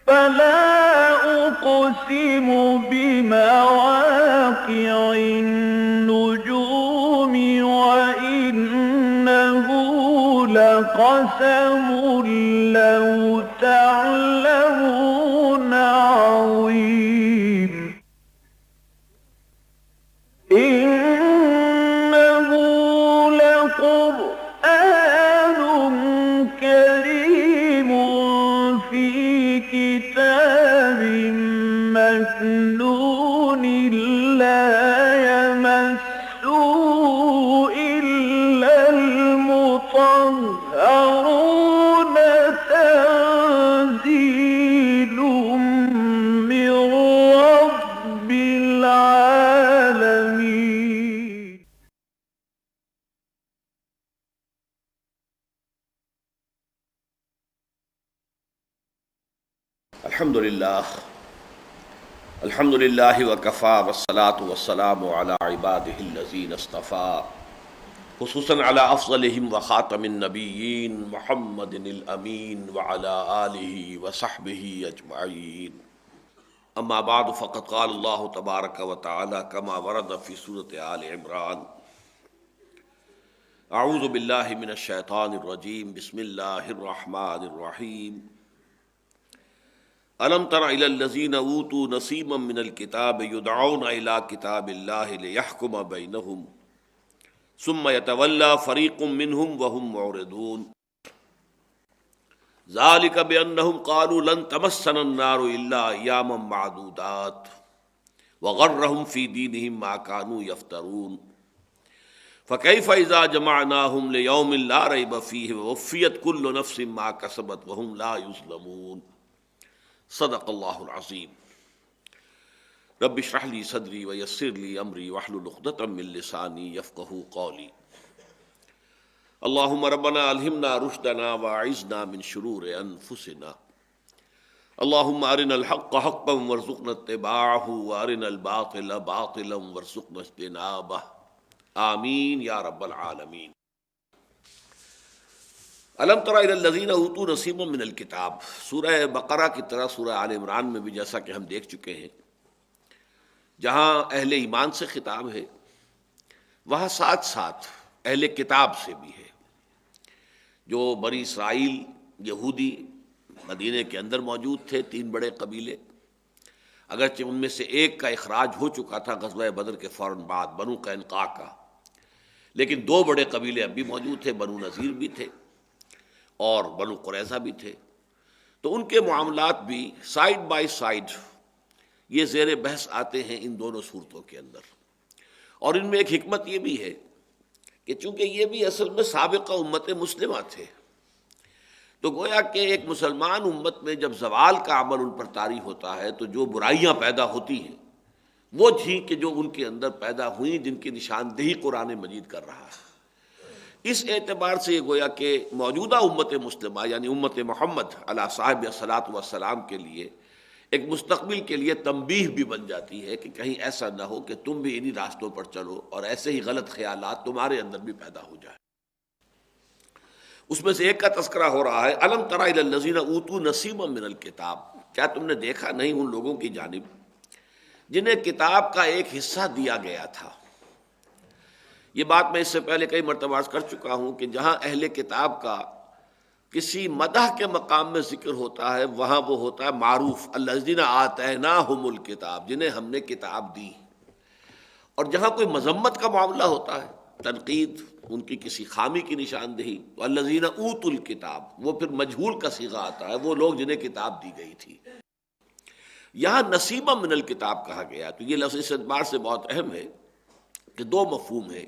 فلا أقسم بمواقع النجوم وإنه لقسم لو تعلمون عظيم إنه لقرآن كريم في كتاب مكنون لا يمسه إلا المطهرون تنزيل من رب العالمين. الحمد للہ وکفا والصلاة والسلام علی عبادہ الذین اصطفیٰ خصوصاً علی افضلہم وخاتم النبیین محمد الامین وعلی آلہ وصحبہ اجمعین. اما بعد فقد قال اللہ تبارک وتعالی کما ورد فی سورۃ آل عمران اعوذ باللہ من الشیطان الرجیم بسم اللہ الرحمن الرحیم. أَلَمْ تَرَ إِلَى الَّذِينَ أُوتُوا نَصِيبًا مِّنَ الْكِتَابِ يُدْعَوْنَ إِلَى كِتَابِ اللَّهِ لِيَحْكُمَ بَيْنَهُمْ ثُمَّ يَتَوَلَّى فَرِيقٌ مِّنْهُمْ وَهُمْ مُعْرِضُونَ ذَلِكَ بِأَنَّهُمْ قَالُوا لَن تَمَسَّنَا النَّارُ إِلَّا أَيَّامًا مَّعْدُودَاتٍ وَغَرَّهُمْ فِي دِينِهِم مَّا كَانُوا يَفْتَرُونَ فَكَيْفَ إِذَا جَمَعْنَاهُمْ لِيَوْمٍ لَّا رَيْبَ فِيهِ وَوُفِّيَتْ كُلُّ نَفْسٍ مَّا كَسَبَتْ وَهُمْ لَا يُظْلَمُونَ. صدق اللہ العظیم. رب اشرح لی صدری ویسر لی امری واحلل عقدۃ من لسانی یفقہوا قولی. اللہم ربنا الہمنا رشدنا واعذنا من شرور انفسنا. اللہم ارنا الحق حقا وارزقنا اتباعہ وارنا الباطل باطلا وارزقنا اجتنابہ. آمین یا رب العالمین. الم تر الی الذین اوتوا نصیبا من الکتاب. سورہ بقرہ کی طرح سورہ آل عمران میں بھی جیسا کہ ہم دیکھ چکے ہیں جہاں اہل ایمان سے خطاب ہے وہاں ساتھ ساتھ اہل کتاب سے بھی ہے. جو بنی اسرائیل یہودی مدینے کے اندر موجود تھے، 3 بڑے قبیلے، اگرچہ ان میں سے ایک کا اخراج ہو چکا تھا غزوہ بدر کے فوراً بعد، بنو قینقاع کا، لیکن 2 بڑے قبیلے اب بھی موجود تھے، بنو نذیر بھی تھے اور بنو قریظہ بھی تھے. تو ان کے معاملات بھی سائیڈ بائی سائیڈ یہ زیر بحث آتے ہیں ان دونوں صورتوں کے اندر. اور ان میں ایک حکمت یہ بھی ہے کہ چونکہ یہ بھی اصل میں سابقہ امت مسلمہ تھے، تو گویا کہ ایک مسلمان امت میں جب زوال کا عمل ان پر طاری ہوتا ہے تو جو برائیاں پیدا ہوتی ہیں وہ تھیں کہ جو ان کے اندر پیدا ہوئیں، جن کی نشاندہی قرآن مجید کر رہا ہے. اس اعتبار سے یہ گویا کہ موجودہ امت مسلمہ یعنی امت محمد علیہ صاحب الصلاۃ والسلام کے لیے ایک مستقبل کے لیے تنبیہ بھی بن جاتی ہے کہ کہیں ایسا نہ ہو کہ تم بھی انہی راستوں پر چلو اور ایسے ہی غلط خیالات تمہارے اندر بھی پیدا ہو جائیں. اس میں سے ایک کا تذکرہ ہو رہا ہے الم تر الی الذین اوتوا نصیبا من الکتاب. کیا تم نے دیکھا نہیں ان لوگوں کی جانب جنہیں کتاب کا ایک حصہ دیا گیا تھا. یہ بات میں اس سے پہلے کئی مرتبہ عرض کر چکا ہوں کہ جہاں اہل کتاب کا کسی مدح کے مقام میں ذکر ہوتا ہے وہاں وہ ہوتا ہے معروف الذین آتیناہم الکتاب، جنہیں ہم نے کتاب دی. اور جہاں کوئی مذمت کا معاملہ ہوتا ہے، تنقید، ان کی کسی خامی کی نشاندہی، تو الذین اوتوا الکتاب وہ پھر مجہول کا صیغہ آتا ہے، وہ لوگ جنہیں کتاب دی گئی تھی. یہاں نصیبا من الکتاب کہا گیا تو یہ لفظ اس اعتبار سے بہت اہم ہے کہ 2 مفہوم ہے.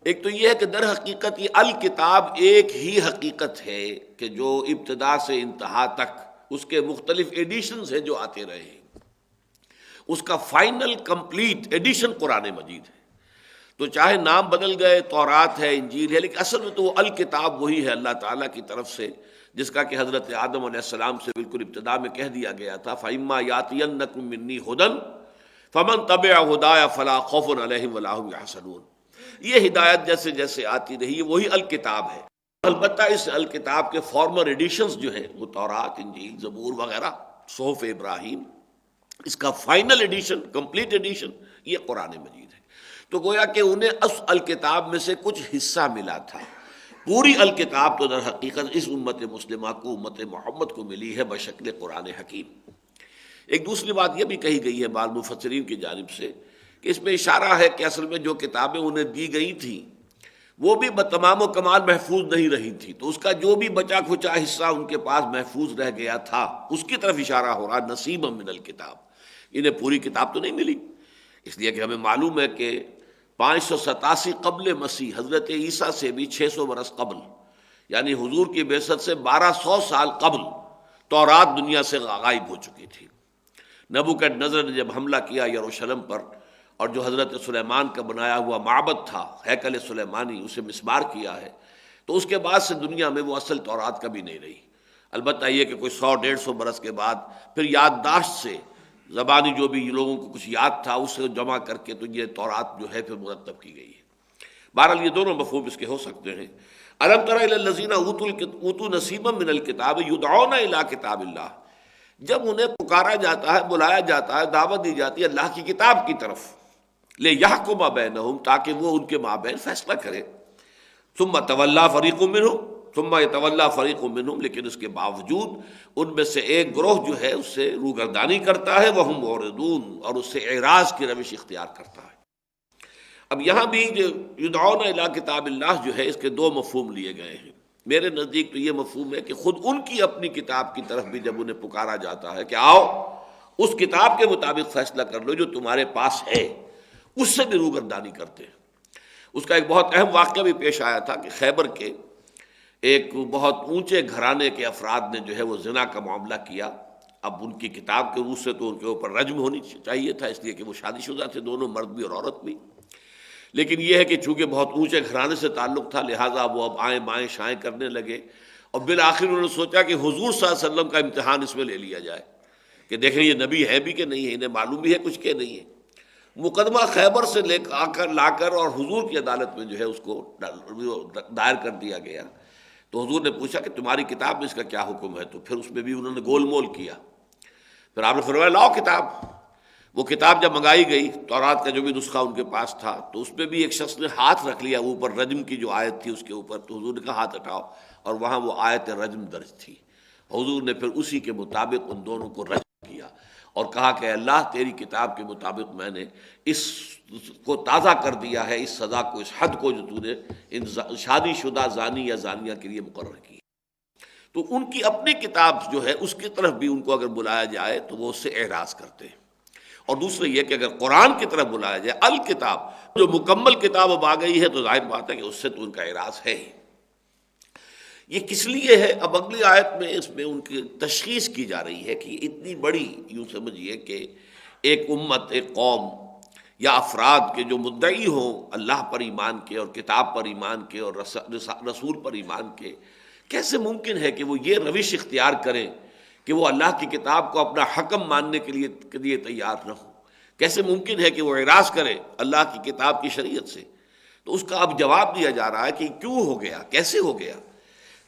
ایک تو یہ ہے کہ در حقیقت یہ الکتاب ایک ہی حقیقت ہے کہ جو ابتدا سے انتہا تک اس کے مختلف ایڈیشنز ہیں جو آتے رہے ہیں، اس کا فائنل کمپلیٹ ایڈیشن قرآن مجید ہے. تو چاہے نام بدل گئے، تورات ہے، انجیل ہے، لیکن اصل میں تو وہ الکتاب وہی ہے اللہ تعالیٰ کی طرف سے، جس کا کہ حضرت آدم علیہ السلام سے بالکل ابتدا میں کہہ دیا گیا تھا فَإِمَّا يَأْتِيَنَّكُم مِّنِّي هُدًى فَمَن تَبِعَ هُدَايَ فَلَا خَوْفٌ عَلَيْهِمْ وَلَا هُمْ يَحْزَنُونَ. یہ ہدایت جیسے جیسے آتی رہی ہے وہی الکتاب ہے. البتہ اس الکتاب کے فارمر ایڈیشنز جو ہیں وہ تورات، انجیل، زبور وغیرہ صحف ابراہیم، اس کا فائنل ایڈیشن، کمپلیٹ ایڈیشن یہ قرآن مجید ہے۔ تو گویا کہ انہیں اس الکتاب میں سے کچھ حصہ ملا تھا، پوری الکتاب تو در حقیقت اس امت مسلمہ کو، امت محمد کو ملی ہے بشکل قرآن حکیم۔ ایک دوسری بات یہ بھی کہی گئی ہے بعض مفسرین کی جانب سے کہ اس میں اشارہ ہے کہ اصل میں جو کتابیں انہیں دی گئی تھیں وہ بھی بتمام و کمال محفوظ نہیں رہی تھی، تو اس کا جو بھی بچا کھچا حصہ ان کے پاس محفوظ رہ گیا تھا اس کی طرف اشارہ ہو رہا، نصیبا من الکتاب۔ انہیں پوری کتاب تو نہیں ملی، اس لیے کہ ہمیں معلوم ہے کہ 587 قبل مسیح، حضرت عیسیٰ سے بھی 600 برس قبل، یعنی حضور کی بعثت سے 1200 سال قبل تورات دنیا سے غائب ہو چکی تھی۔ نبوکدنضر نے جب حملہ کیا یروشلم پر، اور جو حضرت سلیمان کا بنایا ہوا معبد تھا ہیکل سلیمانی، اسے مسمار کیا ہے، تو اس کے بعد سے دنیا میں وہ اصل تورات کبھی نہیں رہی۔ البتہ یہ کہ کوئی 100-150 برس کے بعد پھر یادداشت سے زبانی جو بھی لوگوں کو کچھ یاد تھا اس سے جمع کر کے تو یہ تورات جو ہے پھر مرتب کی گئی ہے۔ بہرحال یہ دونوں مفہوم اس کے ہو سکتے ہیں۔ الم تر الی الذین اوتوا نصیبا من الکتاب یدعون الی کتاب اللہ، جب انہیں پکارا جاتا ہے، بلایا جاتا ہے، دعوت دی جاتی ہے اللہ کی کتاب کی طرف، لیحکم بینہم، تاکہ وہ ان کے مابین فیصلہ کرے، ثم تولی فریق منہم، ثم یتولی فریق منہم، لیکن اس کے باوجود ان میں سے ایک گروہ جو ہے اس سے روگردانی کرتا ہے، وہم معرضون، اور اس سے اعراض کی روش اختیار کرتا ہے۔ اب یہاں بھی جو یدعون الی کتاب اللہ جو ہے اس کے دو مفہوم لیے گئے ہیں۔ میرے نزدیک تو یہ مفہوم ہے کہ خود ان کی اپنی کتاب کی طرف بھی جب انہیں پکارا جاتا ہے کہ آؤ اس کتاب کے مطابق فیصلہ کر لو جو تمہارے پاس ہے، اس سے بھی روگردانی کرتے ہیں۔ اس کا ایک بہت اہم واقعہ بھی پیش آیا تھا کہ خیبر کے ایک بہت اونچے گھرانے کے افراد نے جو ہے وہ زنا کا معاملہ کیا۔ اب ان کی کتاب کے روح سے تو ان کے اوپر رجم ہونی چاہیے تھا، اس لیے کہ وہ شادی شدہ تھے دونوں، مرد بھی اور عورت بھی، لیکن یہ ہے کہ چونکہ بہت اونچے گھرانے سے تعلق تھا لہٰذا وہ اب آئیں بائیں شائیں کرنے لگے، اور بالآخر انہوں نے سوچا کہ حضور صلی اللہ علیہ وسلم کا امتحان اس میں لے لیا جائے کہ دیکھیں یہ نبی ہے بھی کہ نہیں ہے، انہیں معلوم بھی ہے کچھ کہ نہیں ہے۔ مقدمہ خیبر سے لا کر اور حضور کی عدالت میں جو ہے اس کو دائر کر دیا گیا۔ تو حضور نے پوچھا کہ تمہاری کتاب میں اس کا کیا حکم ہے، تو پھر اس میں بھی انہوں نے گول مول کیا۔ پھر آپ نے فرمایا لاؤ کتاب۔ وہ کتاب جب منگائی گئی، تورات کا جو بھی نسخہ ان کے پاس تھا، تو اس پہ بھی ایک شخص نے ہاتھ رکھ لیا اوپر رجم کی جو آیت تھی اس کے اوپر، تو حضور نے کہا ہاتھ ہٹاؤ، اور وہاں وہ آیت رجم درج تھی۔ حضور نے پھر اسی کے مطابق ان دونوں کو رجم کیا اور کہا کہ اللہ تیری کتاب کے مطابق میں نے اس کو تازہ کر دیا ہے، اس سزا کو، اس حد کو جو تو نے ان شادی شدہ زانی یا زانیہ کے لیے مقرر کی۔ تو ان کی اپنی کتاب جو ہے اس کی طرف بھی ان کو اگر بلایا جائے تو وہ اس سے اعراض کرتے ہیں۔ اور دوسرے یہ کہ اگر قرآن کی طرف بلایا جائے، الکتاب جو مکمل کتاب اب آ گئی ہے، تو ظاہر بات ہے کہ اس سے تو ان کا اعراض ہے ہی۔ یہ کس لیے ہے؟ اب اگلی آیت میں اس میں ان کی تشخیص کی جا رہی ہے کہ اتنی بڑی، یوں سمجھیے کہ ایک امت، ایک قوم یا افراد کے جو مدعی ہوں اللہ پر ایمان کے اور کتاب پر ایمان کے اور رسول پر ایمان کے، کیسے ممکن ہے کہ وہ یہ روش اختیار کریں کہ وہ اللہ کی کتاب کو اپنا حکم ماننے کے لیے تیار نہ ہو؟ کیسے ممکن ہے کہ وہ اعراض کرے اللہ کی کتاب کی شریعت سے؟ تو اس کا اب جواب دیا جا رہا ہے کہ کیوں ہو گیا، کیسے ہو گیا۔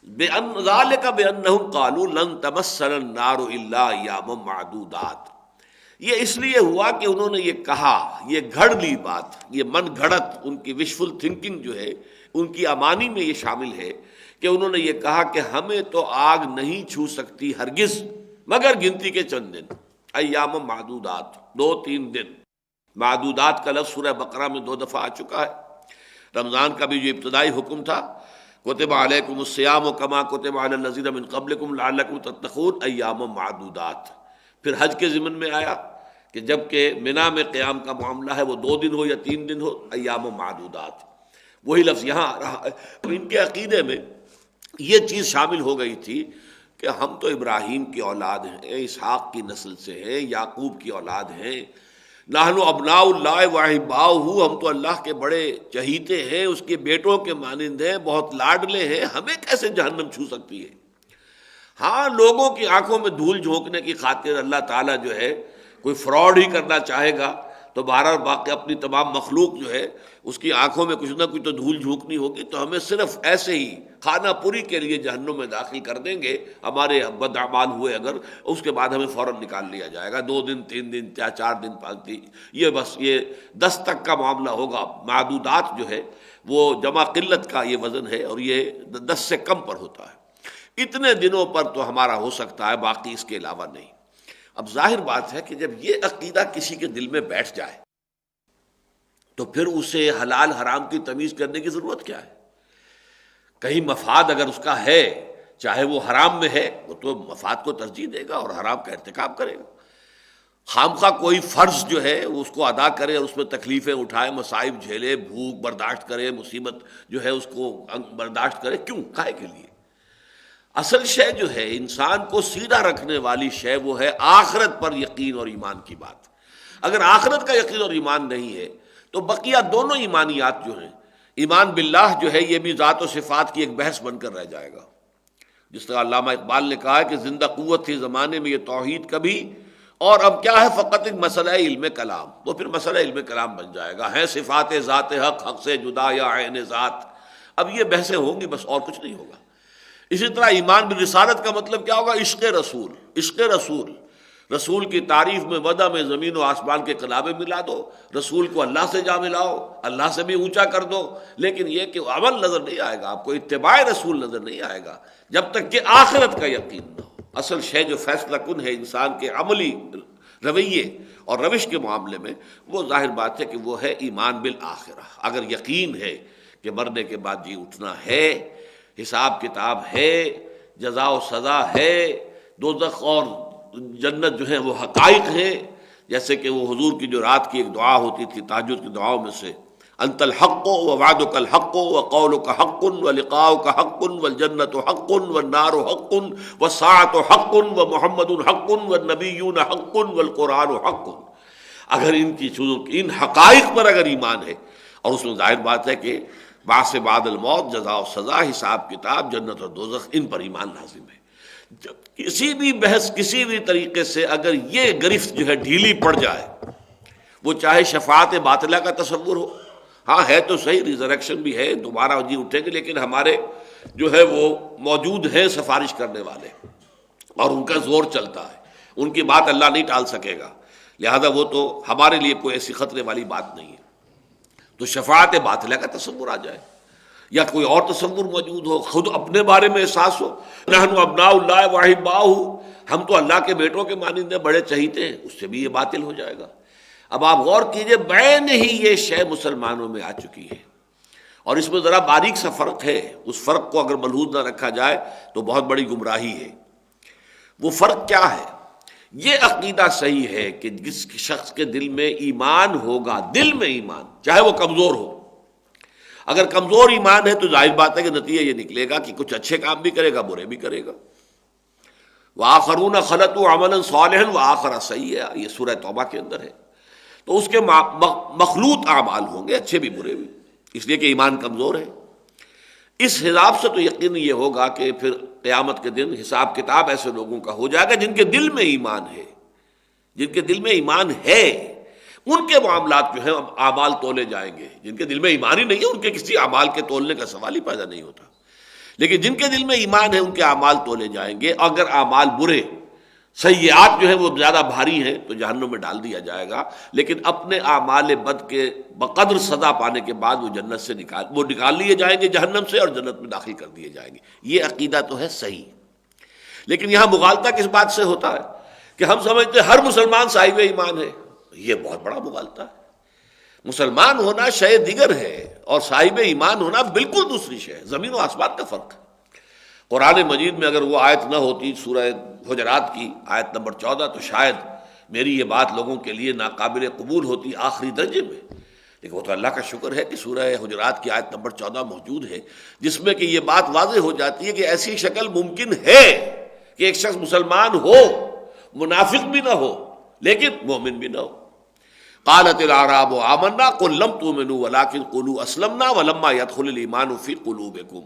بِأَنَّ ذَلِكَ بِأَنَّهُمْ قَالُوا لَن تَمَسَّنَا النَّارُ إِلَّا أَيَّامًا مَّعْدُودَاتٍ، یہ اس لیے ہوا کہ انہوں نے یہ کہا، یہ گھڑ لی بات، یہ من گھڑت، ان کی وشفل تھنکنگ جو ہے، ان کی امانی میں یہ شامل ہے کہ انہوں نے یہ کہا کہ ہمیں تو آگ نہیں چھو سکتی ہرگز مگر گنتی کے چند دن، ایام معدودات، 2-3 دن۔ معدودات کا لفظ سورہ بقرہ میں 2 دفعہ آ چکا ہے۔ رمضان کا بھی جو ابتدائی حکم تھا، کتب علیکم الصیام کما کتب علی الذین من قبلکم لعلکم تتقون، ایام معدودات۔ پھر حج کے ضمن میں آیا کہ جب کہ منا میں قیام کا معاملہ ہے وہ 2 دن ہو یا 3 دن ہو، ایام معدودات، وہی لفظ یہاں آ رہا ہے۔ ان کے عقیدے میں یہ چیز شامل ہو گئی تھی کہ ہم تو ابراہیم کی اولاد ہیں، اسحاق کی نسل سے ہیں، یعقوب کی اولاد ہیں، نحن ابناء اللہ واحباؤہ، ہم تو اللہ کے بڑے چہیتے ہیں، اس کے بیٹوں کے مانند ہیں، بہت لاڈلے ہیں، ہمیں کیسے جہنم چھو سکتی ہے؟ ہاں، لوگوں کی آنکھوں میں دھول جھونکنے کی خاطر اللہ تعالیٰ جو ہے کوئی فراڈ ہی کرنا چاہے گا تو بہرحال باقی اپنی تمام مخلوق جو ہے اس کی آنکھوں میں کچھ نہ کچھ تو دھول جھونکنی ہوگی، تو ہمیں صرف ایسے ہی کھانا پوری کے لیے جہنم میں داخل کر دیں گے ہمارے بد اعمال ہوئے اگر، اس کے بعد ہمیں فوراً نکال لیا جائے گا، 2 دن 3 دن 4 دن 5 دن، یہ بس یہ 10 تک کا معاملہ ہوگا۔ معدودات جو ہے وہ جمع قلت کا یہ وزن ہے، اور یہ 10 سے کم پر ہوتا ہے۔ اتنے دنوں پر تو ہمارا ہو سکتا ہے، باقی اس کے علاوہ نہیں۔ اب ظاہر بات ہے کہ جب یہ عقیدہ کسی کے دل میں بیٹھ جائے تو پھر اسے حلال حرام کی تمیز کرنے کی ضرورت کیا ہے؟ کہیں مفاد اگر اس کا ہے، چاہے وہ حرام میں ہے، وہ تو مفاد کو ترجیح دے گا اور حرام کا ارتکاب کرے گا۔ خامخواہ کوئی فرض جو ہے اس کو ادا کرے اور اس میں تکلیفیں اٹھائے، مصائب جھیلے، بھوک برداشت کرے، مصیبت جو ہے اس کو برداشت کرے، کیوں؟ کائے کے لیے؟ اصل شے جو ہے انسان کو سیدھا رکھنے والی شے وہ ہے آخرت پر یقین اور ایمان کی بات۔ اگر آخرت کا یقین اور ایمان نہیں ہے تو بقیہ دونوں ایمانیات جو ہیں، ایمان باللہ جو ہے یہ بھی ذات و صفات کی ایک بحث بن کر رہ جائے گا۔ جس طرح علامہ اقبال نے کہا ہے کہ زندہ قوت تھی زمانے میں یہ توحید کبھی، اور اب کیا ہے فقط ایک مسئلہ علم کلام، وہ پھر مسئلہ علم کلام بن جائے گا، ہے صفات ذات حق، حق سے جدا یا عین ذات۔ اب یہ بحثیں ہوں گی، بس اور کچھ نہیں ہوگا۔ اسی طرح ایمان بالرسالت کا مطلب کیا ہوگا؟ عشق رسول، عشق رسول، رسول کی تعریف میں وضع میں زمین و آسمان کے قلابے ملا دو، رسول کو اللہ سے جا ملاؤ، اللہ سے بھی اونچا کر دو، لیکن یہ کہ عمل نظر نہیں آئے گا آپ کو، اتباع رسول نظر نہیں آئے گا جب تک کہ آخرت کا یقین نہ ہو۔ اصل شے جو فیصلہ کن ہے انسان کے عملی رویے اور روش کے معاملے میں، وہ ظاہر بات ہے کہ وہ ہے ایمان بالآخرہ۔ اگر یقین ہے کہ مرنے کے بعد جی اٹھنا ہے، حساب کتاب ہے، جزا و سزا ہے، دوزخ اور جنت جو ہے وہ حقائق ہیں، جیسے کہ وہ حضور کی جو رات کی ایک دعا ہوتی تھی تہجد کی دعاؤں میں سے، انت الحق ووعدک الحق وقولک حق ولقاؤک حق والجنت حق والنار حق والساعۃ حق ومحمد حق والنبیون حق والقرآن حق۔ اگر ان کی چیزوں ان حقائق پر اگر ایمان ہے، اور اس میں ظاہر بات ہے کہ بعث بعد الموت، جزا و سزا، حساب کتاب، جنت اور دوزخ، ان پر ایمان لازم ہے۔ جب کسی بھی بحث کسی بھی طریقے سے اگر یہ گرفت جو ہے ڈھیلی پڑ جائے، وہ چاہے شفاعت باطلہ کا تصور ہو، ہاں ہے تو صحیح، ریزریکشن بھی ہے، دوبارہ جی اٹھیں گے، لیکن ہمارے جو ہے وہ موجود ہیں سفارش کرنے والے، اور ان کا زور چلتا ہے، ان کی بات اللہ نہیں ٹال سکے گا، لہذا وہ تو ہمارے لیے کوئی ایسی خطرے والی بات نہیں ہے۔ تو شفاعت باطلہ کا تصور آ جائے، یا کوئی اور تصور موجود ہو، خود اپنے بارے میں احساس ہو، نحن ابناء اللہ واحباؤہ، ہم تو اللہ کے بیٹوں کے مانند بڑے چہیتے ہیں، اس سے بھی یہ باطل ہو جائے گا۔ اب آپ غور کیجئے، بعین ہی یہ شے مسلمانوں میں آ چکی ہے، اور اس میں ذرا باریک سا فرق ہے، اس فرق کو اگر ملحوظ نہ رکھا جائے تو بہت بڑی گمراہی ہے۔ وہ فرق کیا ہے؟ یہ عقیدہ صحیح ہے کہ جس شخص کے دل میں ایمان ہوگا، دل میں ایمان، چاہے وہ کمزور ہو، اگر کمزور ایمان ہے تو ظاہر بات ہے کہ نتیجہ یہ نکلے گا کہ کچھ اچھے کام بھی کرے گا، برے بھی کرے گا۔ وآخرون خلطوا عملا صالحا وآخر سیئا، یہ سورہ توبہ کے اندر ہے۔ تو اس کے مخلوط اعمال ہوں گے، اچھے بھی برے بھی، اس لیے کہ ایمان کمزور ہے۔ اس حساب سے تو یقین یہ ہوگا کہ پھر قیامت کے دن حساب کتاب ایسے لوگوں کا ہو جائے گا جن کے دل میں ایمان ہے، جن کے دل میں ایمان ہے، ان کے معاملات جو ہیں اعمال تولے جائیں گے۔ جن کے دل میں ایمان ہی نہیں ہے ان کے کسی اعمال کے تولنے کا سوال ہی پیدا نہیں ہوتا، لیکن جن کے دل میں ایمان ہے ان کے اعمال تولے جائیں گے۔ اگر اعمال برے، سیئات جو ہیں وہ زیادہ بھاری ہیں تو جہنم میں ڈال دیا جائے گا، لیکن اپنے اعمال بد کے بقدر سزا پانے کے بعد وہ جنت سے نکال لیے جائیں گے جہنم سے، اور جنت میں داخل کر دیے جائیں گے۔ یہ عقیدہ تو ہے صحیح، لیکن یہاں مغالطہ کس بات سے ہوتا ہے کہ ہم سمجھتے ہیں ہر مسلمان صاحب ایمان ہے۔ یہ بہت بڑا مغالطہ ہے۔ مسلمان ہونا شے دیگر ہے اور صاحب ایمان ہونا بالکل دوسری شے ہے، زمین و آسمان کا فرق ہے۔ قرآن مجید میں اگر وہ آیت نہ ہوتی سورہ حجرات کی آیت نمبر 14 تو شاید میری یہ بات لوگوں کے لیے ناقابل قبول ہوتی آخری درجے میں، لیکن وہ تو اللہ کا شکر ہے کہ سورہ حجرات کی آیت نمبر 14 موجود ہے، جس میں کہ یہ بات واضح ہو جاتی ہے کہ ایسی شکل ممکن ہے کہ ایک شخص مسلمان ہو، منافق بھی نہ ہو لیکن مومن بھی نہ ہو۔ قالت الاعراب آمنا قل لم تؤمنوا ولكن قولوا اسلمنا ولما يدخل الايمان في قلوبكم۔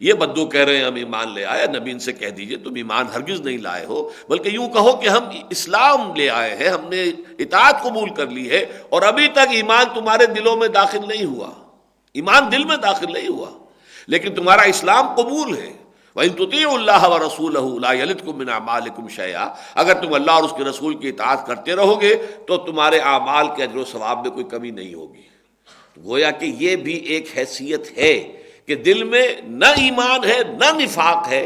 یہ بدو کہہ رہے ہیں ہم ایمان لے آئے، نبی ان سے کہہ دیجئے تم ایمان ہرگز نہیں لائے ہو، بلکہ یوں کہو کہ ہم اسلام لے آئے ہیں، ہم نے اطاعت قبول کر لی ہے، اور ابھی تک ایمان تمہارے دلوں میں داخل نہیں ہوا، ایمان دل میں داخل نہیں ہوا، لیکن تمہارا اسلام قبول ہے۔ وَإِن تُطِيعُوا اللَّهَ وَرَسُولَهُ لَا يَلِدْكُم مِّنْ أَعْمَالِكُمْ شَيْئًا، اگر تم اللہ اور اس کے رسول کی اطاعت کرتے رہو گے تو تمہارے اعمال کے اجر و ثواب میں کوئی کمی نہیں ہوگی۔ گویا کہ یہ بھی ایک حیثیت ہے کہ دل میں نہ ایمان ہے نہ نفاق ہے،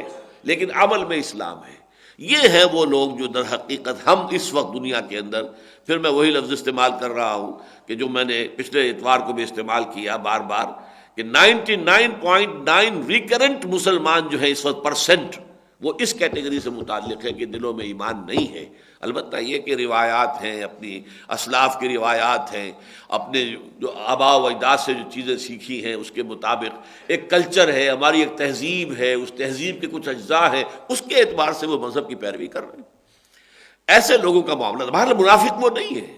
لیکن عمل میں اسلام ہے۔ یہ ہیں وہ لوگ جو در حقیقت ہم اس وقت دنیا کے اندر، پھر میں وہی لفظ استعمال کر رہا ہوں کہ جو میں نے پچھلے اتوار کو بھی استعمال کیا بار بار، کہ 99.9 ریکرنٹ مسلمان جو ہے اس وقت پرسنٹ، وہ اس کیٹیگری سے متعلق ہے کہ دلوں میں ایمان نہیں ہے۔ البتہ یہ کہ روایات ہیں، اپنی اسلاف کی روایات ہیں، اپنے جو آباء و اجداد سے جو چیزیں سیکھی ہیں اس کے مطابق ایک کلچر ہے، ہماری ایک تہذیب ہے، اس تہذیب کے کچھ اجزاء ہیں، اس کے اعتبار سے وہ مذہب کی پیروی کر رہے ہیں۔ ایسے لوگوں کا معاملہ بہرحال منافق وہ نہیں ہے۔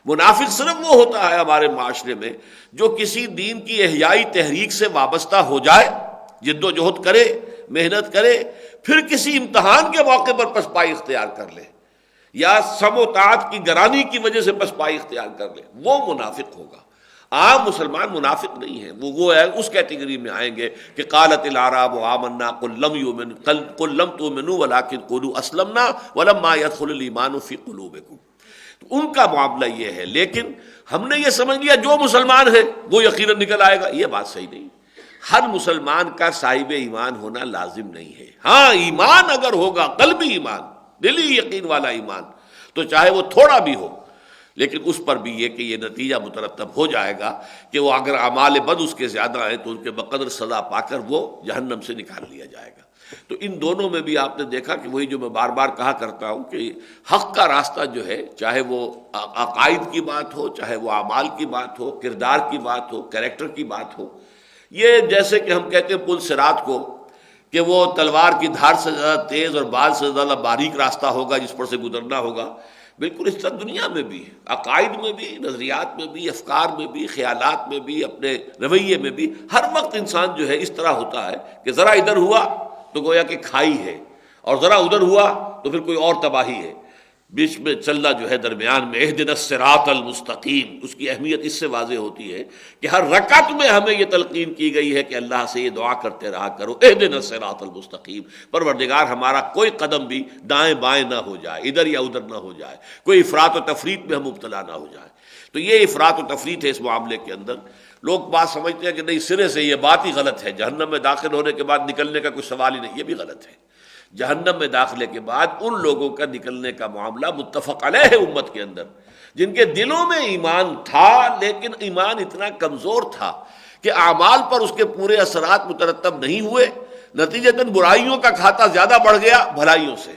منافق صرف وہ ہوتا ہے ہمارے معاشرے میں جو کسی دین کی احیائی تحریک سے وابستہ ہو جائے، جد و جہد کرے، محنت کرے، پھر کسی امتحان کے موقع پر پسپائی اختیار کر لے، یا سم و طاعت کی گرانی کی وجہ سے پسپائی اختیار کر لے، وہ منافق ہوگا۔ عام مسلمان منافق نہیں ہیں، وہ ہے اس کیٹیگری میں آئیں گے کہ قالت الاعراب آمنا قل لم یؤمنوا قل لم تؤمنوا ولکن قولوا اسلمنا ولما يدخل الايمان في قلوبكم۔ ان کا معاملہ یہ ہے، لیکن ہم نے یہ سمجھ لیا جو مسلمان ہے وہ یقیناً نکل آئے گا، یہ بات صحیح نہیں۔ ہر مسلمان کا صاحب ایمان ہونا لازم نہیں ہے۔ ہاں ایمان اگر ہوگا، قلبی ایمان، دلی یقین والا ایمان، تو چاہے وہ تھوڑا بھی ہو، لیکن اس پر بھی یہ کہ یہ نتیجہ مترتب ہو جائے گا کہ وہ اگر اعمال بد اس کے زیادہ ہیں تو ان کے بقدر سزا پا کر وہ جہنم سے نکال لیا جائے گا۔ تو ان دونوں میں بھی آپ نے دیکھا کہ وہی جو میں بار بار کہا کرتا ہوں کہ حق کا راستہ جو ہے، چاہے وہ عقائد کی بات ہو، چاہے وہ اعمال کی بات ہو، کردار کی بات ہو، کریکٹر کی بات ہو، یہ جیسے کہ ہم کہتے ہیں پل صراط کو کہ وہ تلوار کی دھار سے زیادہ تیز اور بال سے زیادہ باریک راستہ ہوگا جس پر سے گزرنا ہوگا، بالکل اس طرح دنیا میں بھی، عقائد میں بھی، نظریات میں بھی، افکار میں بھی، خیالات میں بھی، اپنے رویے میں بھی، ہر وقت انسان جو ہے اس طرح ہوتا ہے کہ ذرا ادھر ہوا تو گویا کہ کھائی ہے، اور ذرا ادھر ہوا تو پھر کوئی اور تباہی ہے۔ بیچ میں چلنا جو ہے درمیان میں اہدنا الصراط المستقیم، اس کی اہمیت اس سے واضح ہوتی ہے کہ ہر رکعت میں ہمیں یہ تلقین کی گئی ہے کہ اللہ سے یہ دعا کرتے رہا کرو، اہدنا الصراط المستقیم، پروردگار ہمارا کوئی قدم بھی دائیں بائیں نہ ہو جائے، ادھر یا ادھر نہ ہو جائے، کوئی افراط و تفریط میں ہم مبتلا نہ ہو جائے۔ تو یہ افراط و تفریط ہے اس معاملے کے اندر۔ لوگ بات سمجھتے ہیں کہ نہیں، سرے سے یہ بات ہی غلط ہے، جہنم میں داخل ہونے کے بعد نکلنے کا کوئی سوال ہی نہیں، یہ بھی غلط ہے۔ جہنم میں داخلے کے بعد ان لوگوں کا نکلنے کا معاملہ متفق علیہ ہے امت کے اندر، جن کے دلوں میں ایمان تھا لیکن ایمان اتنا کمزور تھا کہ اعمال پر اس کے پورے اثرات مترتب نہیں ہوئے، نتیجتاً برائیوں کا کھاتا زیادہ بڑھ گیا بھلائیوں سے۔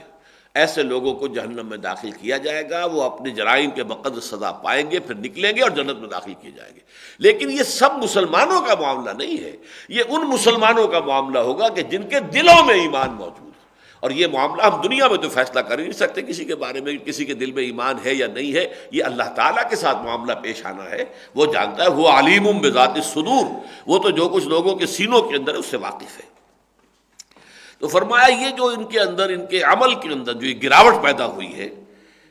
ایسے لوگوں کو جہنم میں داخل کیا جائے گا، وہ اپنے جرائم کے بقدر سزا پائیں گے، پھر نکلیں گے اور جنت میں داخل کیے جائیں گے۔ لیکن یہ سب مسلمانوں کا معاملہ نہیں ہے، یہ ان مسلمانوں کا معاملہ ہوگا کہ جن کے دلوں میں ایمان موجود ہے۔ اور یہ معاملہ ہم دنیا میں تو فیصلہ کر ہی نہیں سکتے کسی کے بارے میں، کسی کے دل میں ایمان ہے یا نہیں ہے، یہ اللہ تعالیٰ کے ساتھ معاملہ پیش آنا ہے، وہ جانتا ہے، وہ علیم بذات الصدور، وہ تو جو کچھ لوگوں کے سینوں کے اندر ہے اس سے واقف ہے۔ تو فرمایا یہ جو ان کے اندر، ان کے عمل کے اندر جو یہ گراوٹ پیدا ہوئی ہے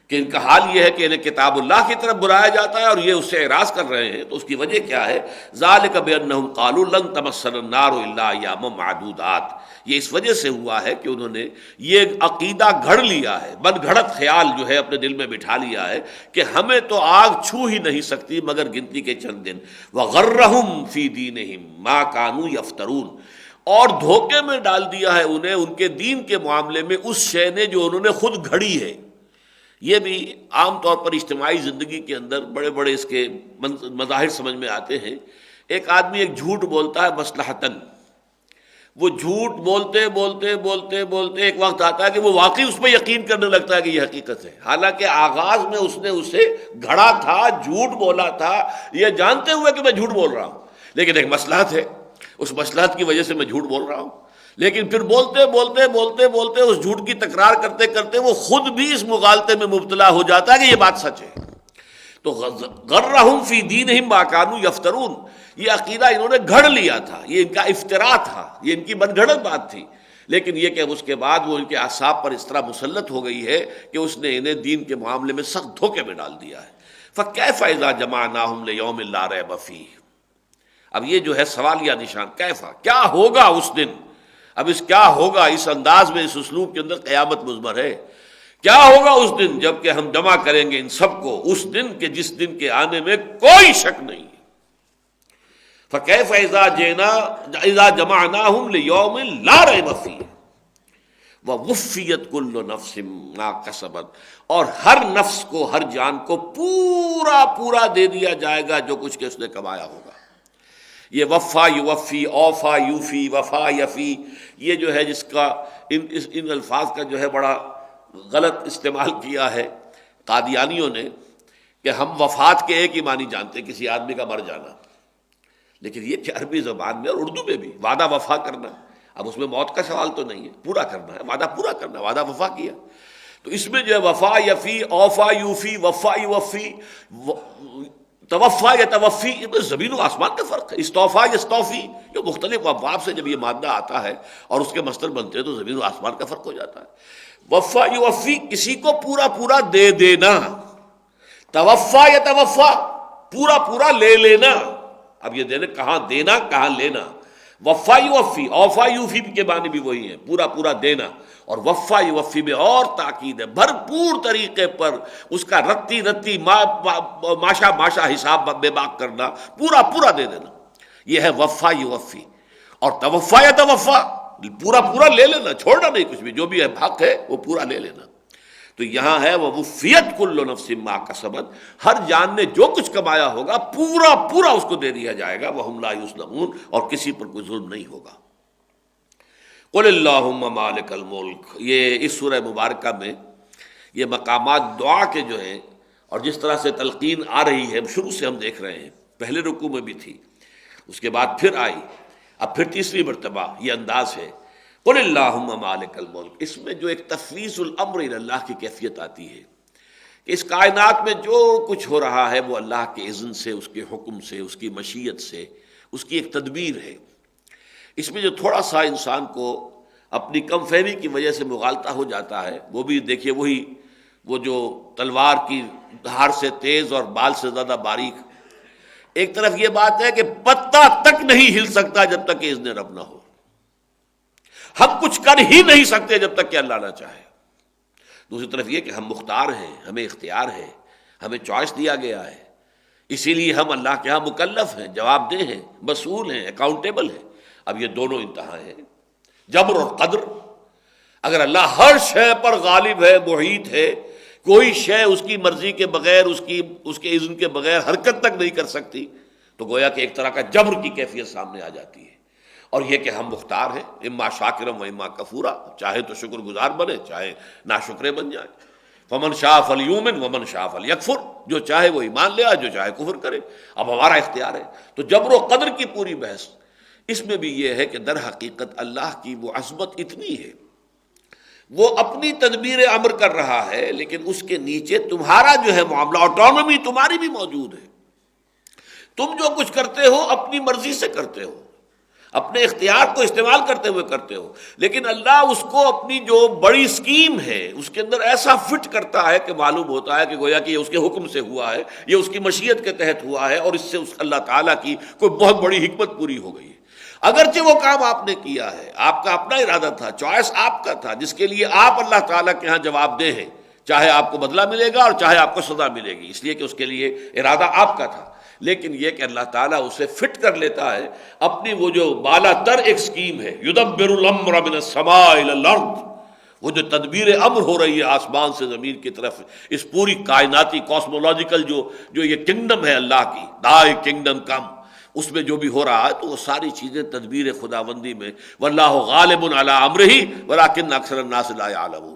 کہ ان کا حال یہ ہے کہ انہیں کتاب اللہ کی طرف بلایا جاتا ہے اور یہ اس سے اعراض کر رہے ہیں، تو اس کی وجہ کیا ہے؟ ذالک بانہم قالوا لن تمسنا النار الا ایاما معدودات، یہ اس وجہ سے ہوا ہے کہ انہوں نے یہ عقیدہ گھڑ لیا ہے، من گھڑت خیال جو ہے اپنے دل میں بٹھا لیا ہے کہ ہمیں تو آگ چھو ہی نہیں سکتی مگر گنتی کے چند دن، وغرہم فی دینہم ما کانوا یفترون، اور دھوکے میں ڈال دیا ہے انہیں ان کے دین کے معاملے میں اس شے نے جو انہوں نے خود گھڑی ہے۔ یہ بھی عام طور پر اجتماعی زندگی کے اندر بڑے بڑے اس کے مظاہر سمجھ میں آتے ہیں۔ ایک آدمی ایک جھوٹ بولتا ہے مصلحتاً، وہ جھوٹ بولتے بولتے بولتے بولتے ایک وقت آتا ہے کہ وہ واقعی اس پہ یقین کرنے لگتا ہے کہ یہ حقیقت ہے، حالانکہ آغاز میں اس نے اسے گھڑا تھا، جھوٹ بولا تھا، یہ جانتے ہوئے کہ میں جھوٹ بول رہا ہوں، لیکن ایک مصلحت ہے، اس مصلحت کی وجہ سے میں جھوٹ بول رہا ہوں۔ لیکن پھر بولتے بولتے بولتے بولتے اس جھوٹ کی تکرار کرتے کرتے وہ خود بھی اس مغالطے میں مبتلا ہو جاتا ہے کہ یہ بات سچ ہے۔ تو غرہم فی دینہم ما کانوا یفترون، یہ عقیدہ انہوں نے گھڑ لیا تھا، یہ ان کا افطرا تھا، یہ ان کی من گھڑت بات تھی، لیکن یہ کہ اس کے بعد وہ ان کے اعصاب پر اس طرح مسلط ہو گئی ہے کہ اس نے انہیں دین کے معاملے میں سخت دھوکے میں ڈال دیا ہے۔ فَكَيْفَ إِذَا جَمَعْنَاهُمْ لِيَوْمٍ لَا رَيْبَ فِيهِ، اب یہ جو ہے سوالیہ نشان، کیفا، کیا ہوگا اس دن، اب اس کیا ہوگا اس انداز میں، اس اسلوب کے اندر قیامت مضمر ہے، کیا ہوگا اس دن جب کہ ہم جمع کریں گے ان سب کو، اس دن کے جس دن کے آنے میں کوئی شک نہیں ہے۔ فَكَيْفَ إِذَا جَمَعْنَاهُمْ لِيَوْمٍ لَا رَيْبَ فِيهِ وَوُفِّيَتْ كُلُّ نَفْسٍ مَا كَسَبَتْ، اور ہر نفس کو، ہر جان کو پورا دے دیا جائے گا جو کچھ کہ اس نے کمایا ہوگا۔ یہ وفا یوفی، اوفا یوفی، وفا یفی، یہ جو ہے جس کا ان الفاظ کا جو ہے بڑا غلط استعمال کیا ہے قادیانیوں نے، کہ ہم وفات کے ایک ہی معنی جانتے ہیں، کسی آدمی کا مر جانا، لیکن یہ کہ عربی زبان میں اور اردو میں بھی وعدہ وفا کرنا، اب اس میں موت کا سوال تو نہیں ہے، پورا کرنا ہے، وعدہ پورا کرنا، وعدہ وفا کیا، تو اس میں جو ہے وفا یفی، اوفا یوفی، وفا یوفی، توفا یا توفی، یہ زمین و آسمان کا فرق ہے۔ استوفا یستوفی، یہ مختلف ابواب سے جب یہ مادہ آتا ہے اور اس کے مصدر بنتے ہیں تو زمین و آسمان کا فرق ہو جاتا ہے۔ وفا یوفی، کسی کو پورا دے دینا، توفا یا توفا، پورا لے لینا، اب یہ دینا کہاں دینا کہاں لینا، وفا یوفی، اوفا یوفی کے معنی بھی وہی ہیں، پورا دینا، اور وفا یوفی میں اور تاکید ہے، بھرپور طریقے پر اس کا رتی ماشا حساب بے باک کرنا، پورا دے دینا، یہ ہے وفا یوفی۔ اور توفا یا توفا، پورا لے لینا، چھوڑنا نہیں کچھ بھی، جو بھی حق ہے وہ پورا لے لینا۔ تو یہاں ہے وَوُفِّيَتْ كُلُّ نَفْسٍ مَا كَسَبَتْ، ہر جان نے جو کچھ کمایا ہوگا پورا اس کو دے دیا جائے گا، وَهُمْ لَا يُظْلَمُونَ، اور کسی پر کوئی ظلم نہیں ہوگا۔ قُلِ اللَّهُمَّ مَالِكَ الْمُلْكِ، یہ اس سورہ مبارکہ میں یہ مقامات دعا کے جو ہیں، اور جس طرح سے تلقین آ رہی ہے شروع سے ہم دیکھ رہے ہیں، پہلے رکوع میں بھی تھی، اس کے بعد پھر آئی، اب پھر تیسری مرتبہ یہ انداز ہے، قل اللہم مالک الملک۔ اس میں جو ایک تفویض الامر الی اللہ کی کیفیت آتی ہے کہ اس کائنات میں جو کچھ ہو رہا ہے وہ اللہ کے اذن سے، اس کے حکم سے، اس کی مشیت سے، اس کی ایک تدبیر ہے۔ اس میں جو تھوڑا سا انسان کو اپنی کم فہمی کی وجہ سے مغالطہ ہو جاتا ہے، وہ بھی دیکھیے وہ جو تلوار کی دھار سے تیز اور بال سے زیادہ باریک، ایک طرف یہ بات ہے کہ پتہ تک نہیں ہل سکتا جب تک کہ اذن رب نہ ہو، ہم کچھ کر ہی نہیں سکتے جب تک کہ اللہ نہ چاہے۔ دوسری طرف یہ کہ ہم مختار ہیں، ہمیں اختیار ہے، ہمیں چوائس دیا گیا ہے، اسی لیے ہم اللہ کے ہاں مکلف ہیں، جواب دہ ہیں، مسئول ہیں، اکاؤنٹیبل ہیں۔ اب یہ دونوں انتہا ہیں، جبر اور قدر۔ اگر اللہ ہر شے پر غالب ہے، محیط ہے، کوئی شے اس کی مرضی کے بغیر، اس کے اذن کے بغیر حرکت تک نہیں کر سکتی، تو گویا کہ ایک طرح کا جبر کی کیفیت سامنے آ جاتی ہے۔ اور یہ کہ ہم مختار ہیں، اما شاکرم و اما کفورا، چاہے تو شکر گزار بنے، چاہے ناشکرے بن جائے۔ فمن شاء فلیؤمن ومن شاء فلیکفر، جو چاہے وہ ایمان لے آئے، جو چاہے کفر کرے، اب ہمارا اختیار ہے۔ تو جبر و قدر کی پوری بحث، اس میں بھی یہ ہے کہ در حقیقت اللہ کی وہ عظمت اتنی ہے، وہ اپنی تدبیر امر کر رہا ہے، لیکن اس کے نیچے تمہارا جو ہے معاملہ، آٹونومی تمہاری بھی موجود ہے۔ تم جو کچھ کرتے ہو اپنی مرضی سے کرتے ہو، اپنے اختیار کو استعمال کرتے ہوئے کرتے ہو، لیکن اللہ اس کو اپنی جو بڑی سکیم ہے اس کے اندر ایسا فٹ کرتا ہے کہ معلوم ہوتا ہے کہ گویا کہ یہ اس کے حکم سے ہوا ہے، یہ اس کی مشیت کے تحت ہوا ہے، اور اس سے اللہ تعالیٰ کی کوئی بہت بڑی حکمت پوری ہو گئی ہے۔ اگرچہ وہ کام آپ نے کیا ہے، آپ کا اپنا ارادہ تھا، چوائس آپ کا تھا، جس کے لیے آپ اللہ تعالیٰ کے ہاں جواب دہ ہیں، چاہے آپ کو بدلہ ملے گا اور چاہے آپ کو سزا ملے گی، اس لیے کہ اس کے لیے ارادہ آپ کا تھا، لیکن یہ کہ اللہ تعالیٰ اسے فٹ کر لیتا ہے اپنی وہ جو بالا تر ایک سکیم ہے، یدبر الامر من السماء الى الارض، وہ جو تدبیر امر ہو رہی ہے آسمان سے زمین کی طرف، اس پوری کائناتی کاسمولوجیکل جو یہ کنگڈم ہے اللہ کی، دائی کنگڈم کم، اس میں جو بھی ہو رہا ہے تو وہ ساری چیزیں تدبیر خداوندی میں، واللہ غالب علی امرہ ولکن اکثر الناس لا یعلمون۔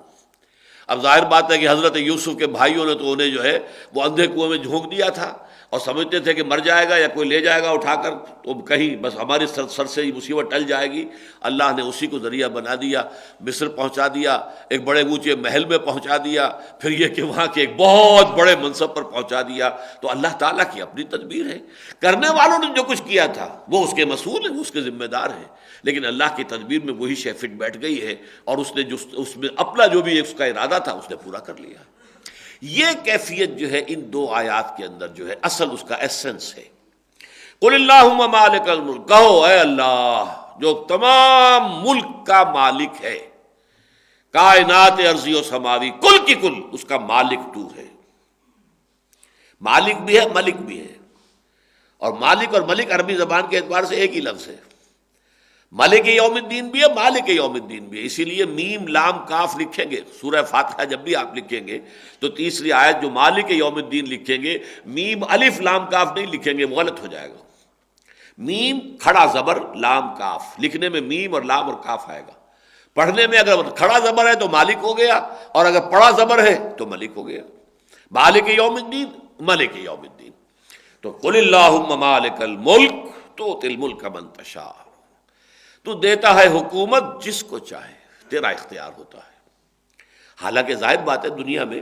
اب ظاہر بات ہے کہ حضرت یوسف کے بھائیوں نے تو انہیں جو ہے وہ اندھے کنویں میں جھونک دیا تھا، اور سمجھتے تھے کہ مر جائے گا یا کوئی لے جائے گا اٹھا کر تو کہیں بس ہماری سر سے یہ مصیبت ٹل جائے گی. اللہ نے اسی کو ذریعہ بنا دیا، مصر پہنچا دیا، ایک بڑے اونچے محل میں پہنچا دیا، پھر یہ کہ وہاں کے ایک بہت بڑے منصب پر پہنچا دیا. تو اللہ تعالیٰ کی اپنی تدبیر ہے. کرنے والوں نے جو کچھ کیا تھا وہ اس کے مسئول ہیں، وہ اس کے ذمہ دار ہیں، لیکن اللہ کی تدبیر میں وہی شے فٹ بیٹھ گئی ہے اور اس نے جو اس میں اپنا جو بھی اس کا ارادہ تھا اس نے پورا کر لیا. یہ کیفیت جو ہے ان دو آیات کے اندر جو ہے اصل اس کا ایسنس ہے. قل اللہم مالک الملک، کہو اے اللہ جو تمام ملک کا مالک ہے، کائنات ارضی و سماوی کل کی کل اس کا مالک تو ہے. مالک بھی ہے، ملک بھی ہے. اور مالک اور ملک عربی زبان کے اعتبار سے ایک ہی لفظ ہے. مالک یوم الدین بھی ہے، مالک یوم الدین بھی ہے. اسی لیے میم لام کاف لکھیں گے سورہ فاتحہ جب بھی آپ لکھیں گے تو تیسری آیت جو مالک یوم الدین لکھیں گے، میم الف لام کاف نہیں لکھیں گے، غلط ہو جائے گا. میم کھڑا زبر لام کاف، لکھنے میں میم اور لام اور کاف آئے گا. پڑھنے میں اگر کھڑا زبر ہے تو مالک ہو گیا، اور اگر پڑا زبر ہے تو ملک ہو گیا. مالک یوم الدین، ملک یوم الدین. تو قل اللہم مالک الملک تؤتی الملک من تشاء، تو دیتا ہے حکومت جس کو چاہے، تیرا اختیار ہوتا ہے. حالانکہ ظاہر بات ہے دنیا میں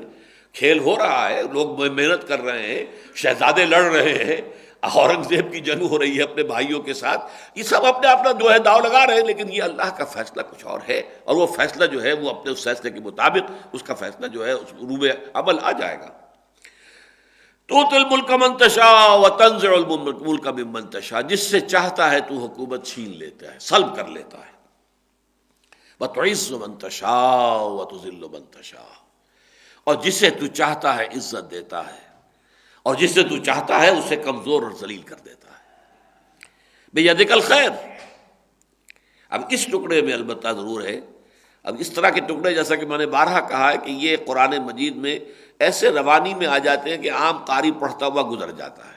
کھیل ہو رہا ہے، لوگ محنت کر رہے ہیں، شہزادے لڑ رہے ہیں، اورنگزیب کی جنگ ہو رہی ہے اپنے بھائیوں کے ساتھ، یہ سب اپنے اپنا جو ہے داؤ لگا رہے ہیں، لیکن یہ اللہ کا فیصلہ کچھ اور ہے، اور وہ فیصلہ جو ہے وہ اپنے اس فیصلے کے مطابق اس کا فیصلہ جو ہے اس روب عمل آ جائے گا. تؤتی الملک من تشاء وتنزع الملک ممن تشاء، جس سے چاہتا ہے تو حکومت چھین لیتا ہے، سلب کر لیتا ہے. وتعز من تشاء وتذل من تشاء، اور جسے تو چاہتا ہے عزت دیتا ہے، اور جسے تو چاہتا ہے اسے کمزور اور ذلیل کر دیتا ہے. بیدک الخیر. اب اس ٹکڑے میں البتہ ضرور ہے، اب اس طرح کے ٹکڑے جیسا کہ میں نے بارہا کہا ہے کہ یہ قرآن مجید میں ایسے روانی میں آ جاتے ہیں کہ عام قاری پڑھتا ہوا گزر جاتا ہے،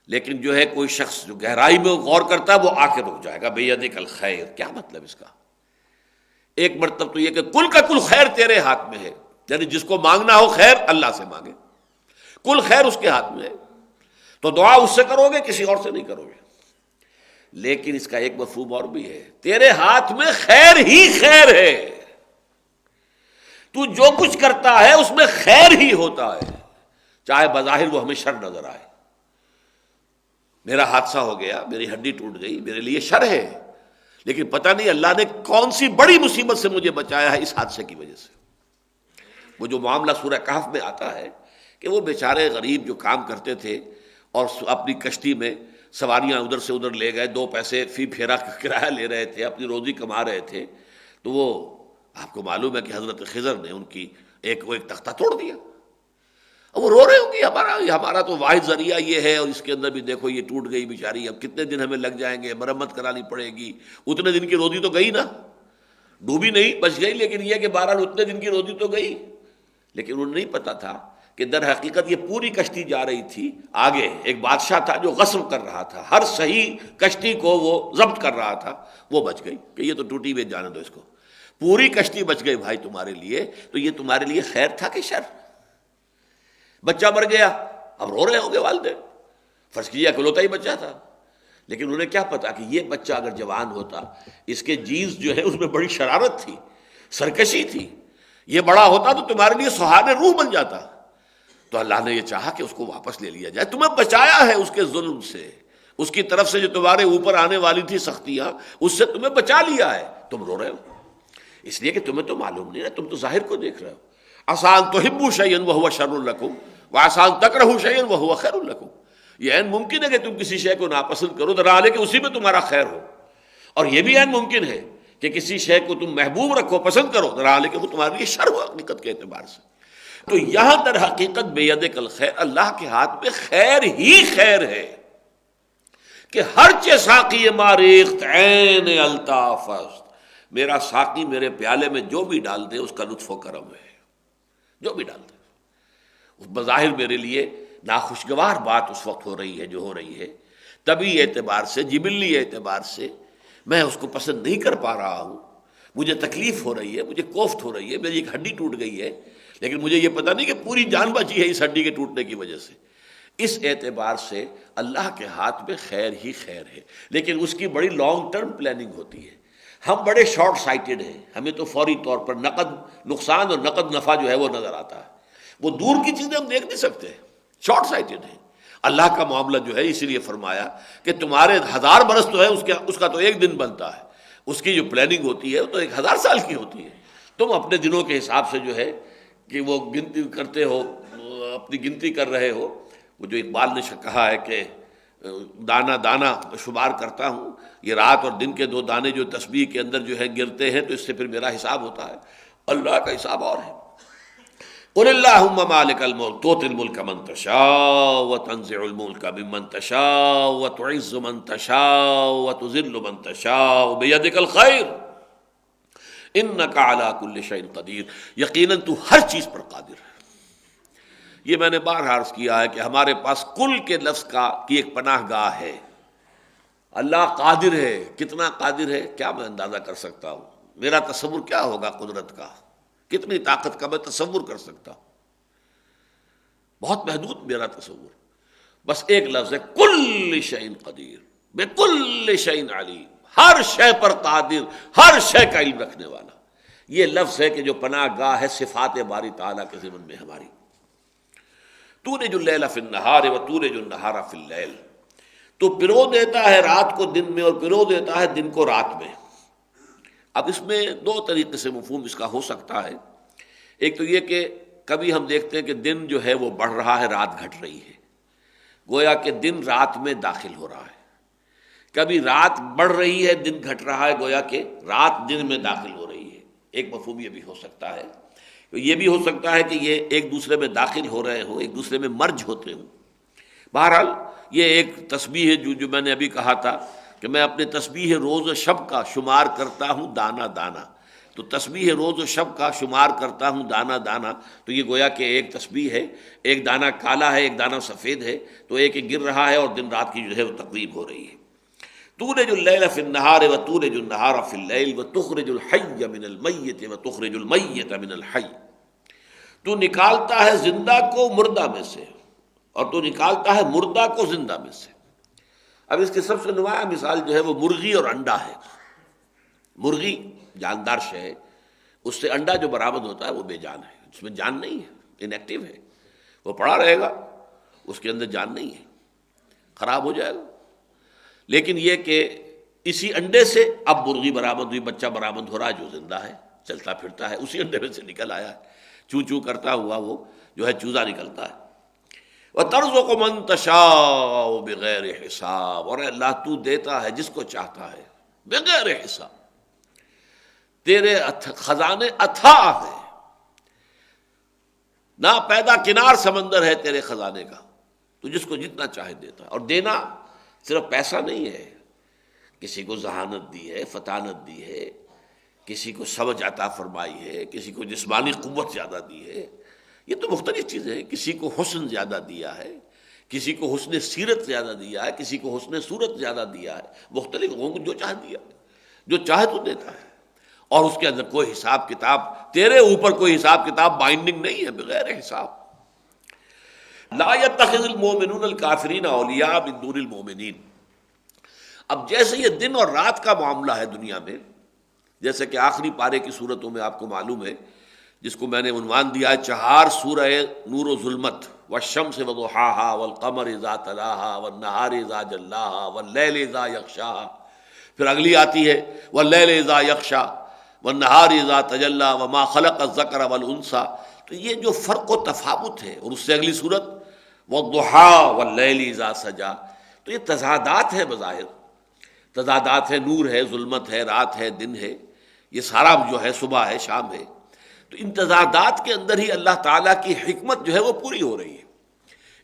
لیکن جو ہے کوئی شخص جو گہرائی میں غور کرتا ہے وہ آ کے رک جائے گا. بیدک الخیر، کیا مطلب اس کا؟ ایک مرتبہ تو یہ کہ کل کا کل خیر تیرے ہاتھ میں ہے، یعنی جس کو مانگنا ہو خیر اللہ سے مانگے، کل خیر اس کے ہاتھ میں ہے، تو دعا اس سے کرو گے، کسی اور سے نہیں کرو گے. لیکن اس کا ایک مفہوم اور بھی ہے، تیرے ہاتھ میں خیر ہی خیر ہے، تو جو کچھ کرتا ہے اس میں خیر ہی ہوتا ہے، چاہے بظاہر وہ ہمیں شر نظر آئے. میرا حادثہ ہو گیا، میری ہڈی ٹوٹ گئی، میرے لیے شر ہے، لیکن پتہ نہیں اللہ نے کون سی بڑی مصیبت سے مجھے بچایا ہے اس حادثے کی وجہ سے. وہ جو معاملہ سورہ کہف میں آتا ہے کہ وہ بیچارے غریب جو کام کرتے تھے اور اپنی کشتی میں سواریاں ادھر سے ادھر لے گئے، 2 پیسے فی پھیرا کرایہ لے رہے تھے، اپنی روزی کما رہے تھے، تو وہ آپ کو معلوم ہے کہ حضرت خضر نے ان کی ایک تختہ توڑ دیا. اب وہ رو رہے ہوں گے، ہمارا تو واحد ذریعہ یہ ہے، اور اس کے اندر بھی دیکھو یہ ٹوٹ گئی بیچاری، اب کتنے دن ہمیں لگ جائیں گے، مرمت کرانی پڑے گی. اتنے دن کی روزی تو گئی نا، ڈوبی نہیں، بچ گئی، لیکن یہ کہ بہرحال اتنے دن کی روزی تو گئی. لیکن انہیں نہیں پتا تھا کہ در حقیقت یہ پوری کشتی جا رہی تھی آگے. ایک بادشاہ تھا جو غصب کر رہا تھا، ہر صحیح کشتی کو وہ ضبط کر رہا تھا، وہ بچ گئی کہ یہ تو ٹوٹی ہوئی جانے دو اس کو. پوری کشتی بچ گئی بھائی تمہارے لیے، تو یہ تمہارے لیے خیر تھا کہ شر؟ بچہ مر گیا، اب رو رہے ہوں گے والدین، فرض کیجیے اکلوتا ہی بچہ تھا، لیکن انہیں کیا پتا کہ یہ بچہ اگر جوان ہوتا، اس کے جینز جو ہے اس میں بڑی شرارت تھی، سرکشی تھی، یہ بڑا ہوتا تو تمہارے لیے سہان روح بن جاتا. تو اللہ نے یہ چاہا کہ اس کو واپس لے لیا جائے، تمہیں بچایا ہے اس کے ظلم سے، اس کی طرف سے جو تمہارے اوپر آنے والی تھی سختیاں، اس سے تمہیں بچا لیا ہے. تم رو رہے ہو اس لیے کہ تمہیں تو معلوم نہیں ہے، تم تو ظاہر کو دیکھ رہے ہو. آسان تحبوا شیئا وہو شر لکم وآسان تکرہوا شیئا وہو خیر لکم. یہ عین ممکن ہے کہ تم کسی شے کو ناپسند کرو در حال ہے کہ اسی میں تمہارا خیر ہو، اور یہ بھی عین ممکن ہے کہ کسی شے کو تم محبوب رکھو، پسند کرو، در حال ہے کہ وہ تمہارے لیے شر ہو حقیقت کے اعتبار سے. تو یہاں در حقیقت بیدک الخیر، اللہ کے ہاتھ میں خیر ہی خیر ہے کہ ہر چے ساقی ماریخت عین الطاف است. میرا ساقی میرے پیالے میں جو بھی ڈال دے اس کا لطف و کرم ہے، جو بھی ڈال دے. بظاہر میرے لیے ناخوشگوار بات اس وقت ہو رہی ہے جو ہو رہی ہے، طبعی اعتبار سے، جبلی اعتبار سے میں اس کو پسند نہیں کر پا رہا ہوں، مجھے تکلیف ہو رہی ہے، مجھے کوفت ہو رہی ہے، میری ایک ہڈی ٹوٹ گئی ہے، لیکن مجھے یہ پتہ نہیں کہ پوری جان بچی ہے اس ہڈی کے ٹوٹنے کی وجہ سے. اس اعتبار سے اللہ کے ہاتھ میں خیر ہی خیر ہے، لیکن اس کی بڑی لانگ ٹرم پلاننگ ہوتی ہے۔ ہم بڑے شارٹ سائٹڈ ہیں، ہمیں تو فوری طور پر نقد نقصان اور نقد نفع جو ہے وہ نظر آتا ہے، وہ دور کی چیزیں ہم دیکھ نہیں سکتے، شارٹ سائٹڈ ہیں۔ اللہ کا معاملہ جو ہے اسی لیے فرمایا کہ تمہارے 1000 برس تو ہے، اس کا تو ایک دن بنتا ہے، اس کی جو پلاننگ ہوتی ہے وہ تو 1000 سال کی ہوتی ہے۔ تم اپنے دنوں کے حساب سے جو ہے کہ وہ گنتی کرتے ہو، اپنی گنتی کر رہے ہو۔ وہ جو اقبال نے کہا ہے کہ دانہ دانہ شمار کرتا ہوں، یہ رات اور دن کے 2 دانے جو تسبیح کے اندر جو ہے گرتے ہیں تو اس سے پھر میرا حساب ہوتا ہے، اللہ کا حساب اور ہے۔ قل اللہم مالک الملک تؤتی الملک من تشاء وتنزع الملک ممن تشاء وتعز من تشاء وتذل من تشاء بیدک الخیر انک علی کل شیء قدیر، یقیناً تو ہر چیز پر قادر ہے۔ یہ میں نے بارہا عرض کیا ہے کہ ہمارے پاس کل کے لفظ کی ایک پناہ گاہ ہے۔ اللہ قادر ہے، کتنا قادر ہے کیا میں اندازہ کر سکتا ہوں؟ میرا تصور کیا ہوگا قدرت کا، کتنی طاقت کا میں تصور کر سکتا ہوں؟ بہت محدود میرا تصور۔ بس ایک لفظ ہے کل شیء قدیر، بکل شیء علیم، ہر شے پر قادر، ہر شے کا علم رکھنے والا۔ یہ لفظ ہے کہ جو پناہ گاہ ہے صفات باری تعالیٰ کے ضمن میں ہماری۔ تولج اللیل فی النہار وتولج النہار فی اللیل، تو پرو دیتا ہے رات کو دن میں اور پرو دیتا ہے دن کو رات میں۔ اب اس میں 2 طریقے سے مفہوم اس کا ہو سکتا ہے۔ ایک تو یہ کہ کبھی ہم دیکھتے ہیں کہ دن جو ہے وہ بڑھ رہا ہے، رات گھٹ رہی ہے، گویا کہ دن رات میں داخل ہو رہا ہے۔ کبھی رات بڑھ رہی ہے، دن گھٹ رہا ہے، گویا کہ رات دن میں داخل ہو رہی ہے۔ ایک مفہوم یہ بھی ہو سکتا ہے۔ یہ بھی ہو سکتا ہے کہ یہ ایک دوسرے میں داخل ہو رہے ہوں، ایک دوسرے میں مرج ہوتے ہوں۔ بہرحال یہ ایک تسبیح ہے جو میں نے ابھی کہا تھا کہ میں اپنے تسبیح روز و شب کا شمار کرتا ہوں دانہ دانہ، تو تسبیح روز و شب کا شمار کرتا ہوں دانہ دانہ، تو یہ گویا کہ ایک تسبیح ہے، ایک دانہ کالا ہے، ایک دانہ سفید ہے، تو ایک گر رہا ہے اور دن رات کی جو ہے وہ تقریب ہو رہی ہے۔ تولج اللیل فی النہار وتولج النہار فی اللیل وتخرج الحی من المیت وتخرج المیت من الحی، تو نکالتا ہے زندہ کو مردہ میں سے اور تو نکالتا ہے مردہ کو زندہ میں سے۔ اب اس کی سب سے نمایاں مثال جو ہے وہ مرغی اور انڈا ہے۔ مرغی جاندار شے ہے، اس سے انڈا جو برآمد ہوتا ہے وہ بے جان ہے، اس میں جان نہیں ہے، انیکٹیو ہے، وہ پڑا رہے گا، اس کے اندر جان نہیں ہے، خراب ہو جائے گا۔ لیکن یہ کہ اسی انڈے سے اب مرغی برآمد ہوئی، بچہ برآمد ہو رہا ہے جو زندہ ہے، چلتا پھرتا ہے، اسی انڈے میں سے نکل آیا ہے، چوں چوں کرتا ہوا وہ جو ہے چوزا نکلتا ہے۔ وَتَرْزُقُ مَن تَشَاءُ بِغَيْرِ حساب، اور اللہ تو دیتا ہے جس کو چاہتا ہے بغیر حساب، تیرے خزانے اتھاہ ہیں، نا پیدا کنار سمندر ہے تیرے خزانے کا، تو جس کو جتنا چاہے دیتا ہے۔ اور دینا صرف پیسہ نہیں ہے، کسی کو ذہانت دی ہے، فطانت دی ہے، کسی کو سمجھ عطا فرمائی ہے، کسی کو جسمانی قوت زیادہ دی ہے، یہ تو مختلف چیزیں ہیں۔ کسی کو حسن زیادہ دیا ہے، کسی کو حسن سیرت زیادہ دیا ہے، کسی کو حسن صورت زیادہ دیا ہے، مختلف لوگوں کو جو چاہے دیا، جو چاہے تو دیتا ہے، اور اس کے اندر کوئی حساب کتاب، تیرے اوپر کوئی حساب کتاب بائنڈنگ نہیں ہے بغیر حساب۔ لا يتخذ المؤمنون الکافرین اولیاء من دون المؤمنین۔ اب جیسے یہ دن اور رات کا معاملہ ہے دنیا میں، جیسے کہ آخری پارے کی صورتوں میں آپ کو معلوم ہے، جس کو میں نے عنوان دیا ہے 4 سورہ نور و ظلمت، والشمس وضحاها والقمر اذا تلاها والنہار اذا جلاها واللیل اذا یغشاها، پھر اگلی آتی ہے واللیل اذا یغشا والنہار اذا تجلی وما خلق الذکر والانثی۔ تو یہ جو فرق و تفاوت ہے، اور اس سے اگلی صورت والضحی واللیل اذا سجا، تو یہ تضادات ہے، بظاہر تضادات ہے، نور ہے، ظلمت ہے، رات ہے، دن ہے، یہ سارا جو ہے صبح ہے، شام ہے۔ تو ان تضادات کے اندر ہی اللہ تعالیٰ کی حکمت جو ہے وہ پوری ہو رہی ہے۔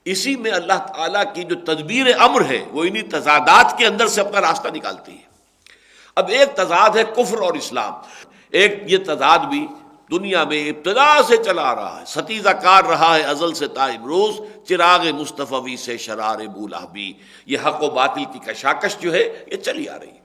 اسی میں اللہ تعالیٰ کی جو تدبیر امر ہے وہ انہی تضادات کے اندر سے اپنا راستہ نکالتی ہے۔ اب ایک تضاد ہے کفر اور اسلام، ایک یہ تضاد بھی دنیا میں ابتدا سے چلا رہا ہے، ستیزہ کار رہا ہے ازل سے تا امروز، چراغ مصطفی سے شرار بولہبی، یہ حق و باطل کی کشاکش جو ہے یہ چلی آ رہی ہے۔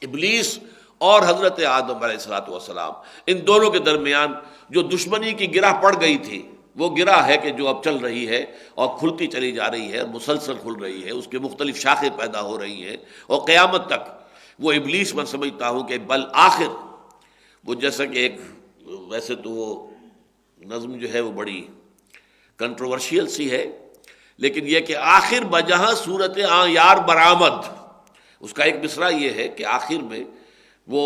ابلیس اور حضرت آدم علیہ الصلوۃ والسلام، ان دونوں کے درمیان جو دشمنی کی گرہ پڑ گئی تھی، وہ گرہ ہے کہ جو اب چل رہی ہے اور کھلتی چلی جا رہی ہے، مسلسل کھل رہی ہے، اس کے مختلف شاخیں پیدا ہو رہی ہیں، اور قیامت تک وہ ابلیس میں سمجھتا ہوں کہ بالآخر وہ جیسا کہ ایک، ویسے تو وہ نظم جو ہے وہ بڑی کنٹروورشیل سی ہے، لیکن یہ کہ آخر بجہاں صورت یار برآمد، اس کا ایک مصرع یہ ہے کہ آخر میں وہ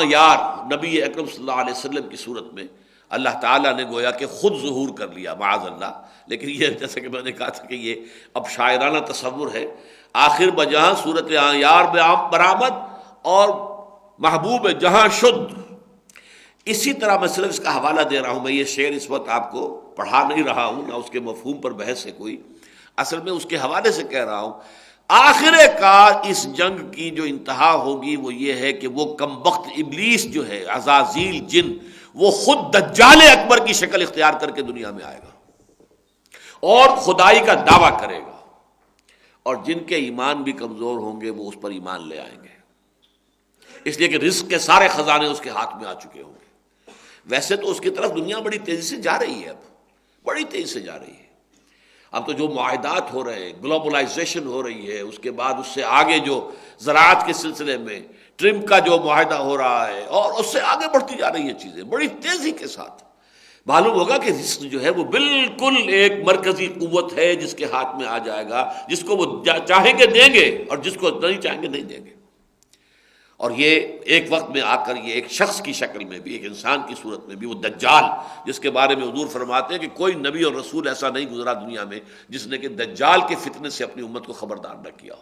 یار نبی اکرم صلی اللہ علیہ وسلم کی صورت میں اللہ تعالیٰ نے گویا کہ خود ظہور کر لیا معاذ اللہ، لیکن یہ جیسے کہ میں نے کہا تھا کہ یہ اب شاعرانہ تصور ہے، آخر بجہاں صورت یار برآمد اور محبوب جہاں شد۔ اسی طرح میں صرف اس کا حوالہ دے رہا ہوں، میں یہ شعر اس وقت آپ کو پڑھا نہیں رہا ہوں، نہ اس کے مفہوم پر بحث ہے کوئی، اصل میں اس کے حوالے سے کہہ رہا ہوں، آخر کار اس جنگ کی جو انتہا ہوگی وہ یہ ہے کہ وہ کمبخت ابلیس جو ہے، عزازیل جن، وہ خود دجال اکبر کی شکل اختیار کر کے دنیا میں آئے گا اور خدائی کا دعویٰ کرے گا، اور جن کے ایمان بھی کمزور ہوں گے وہ اس پر ایمان لے آئیں گے، اس لیے کہ رزق کے سارے خزانے اس کے ہاتھ میں آ چکے ہوں گے۔ ویسے تو اس کی طرف دنیا بڑی تیزی سے جا رہی ہے، اب بڑی تیزی سے جا رہی ہے، اب تو جو معاہدات ہو رہے ہیں، گلوبلائزیشن ہو رہی ہے، اس کے بعد اس سے آگے جو زراعت کے سلسلے میں ٹرمپ کا جو معاہدہ ہو رہا ہے، اور اس سے آگے بڑھتی جا رہی ہیں چیزیں بڑی تیزی کے ساتھ۔ معلوم ہوگا کہ رزق جو ہے وہ بالکل ایک مرکزی قوت ہے جس کے ہاتھ میں آ جائے گا، جس کو وہ چاہیں گے دیں گے اور جس کو نہیں چاہیں گے نہیں دیں گے، اور یہ ایک وقت میں آ کر یہ ایک شخص کی شکل میں بھی، ایک انسان کی صورت میں بھی، وہ دجال جس کے بارے میں حضور فرماتے ہیں کہ کوئی نبی اور رسول ایسا نہیں گزرا دنیا میں جس نے کہ دجال کے فتنے سے اپنی امت کو خبردار نہ کیا ہو،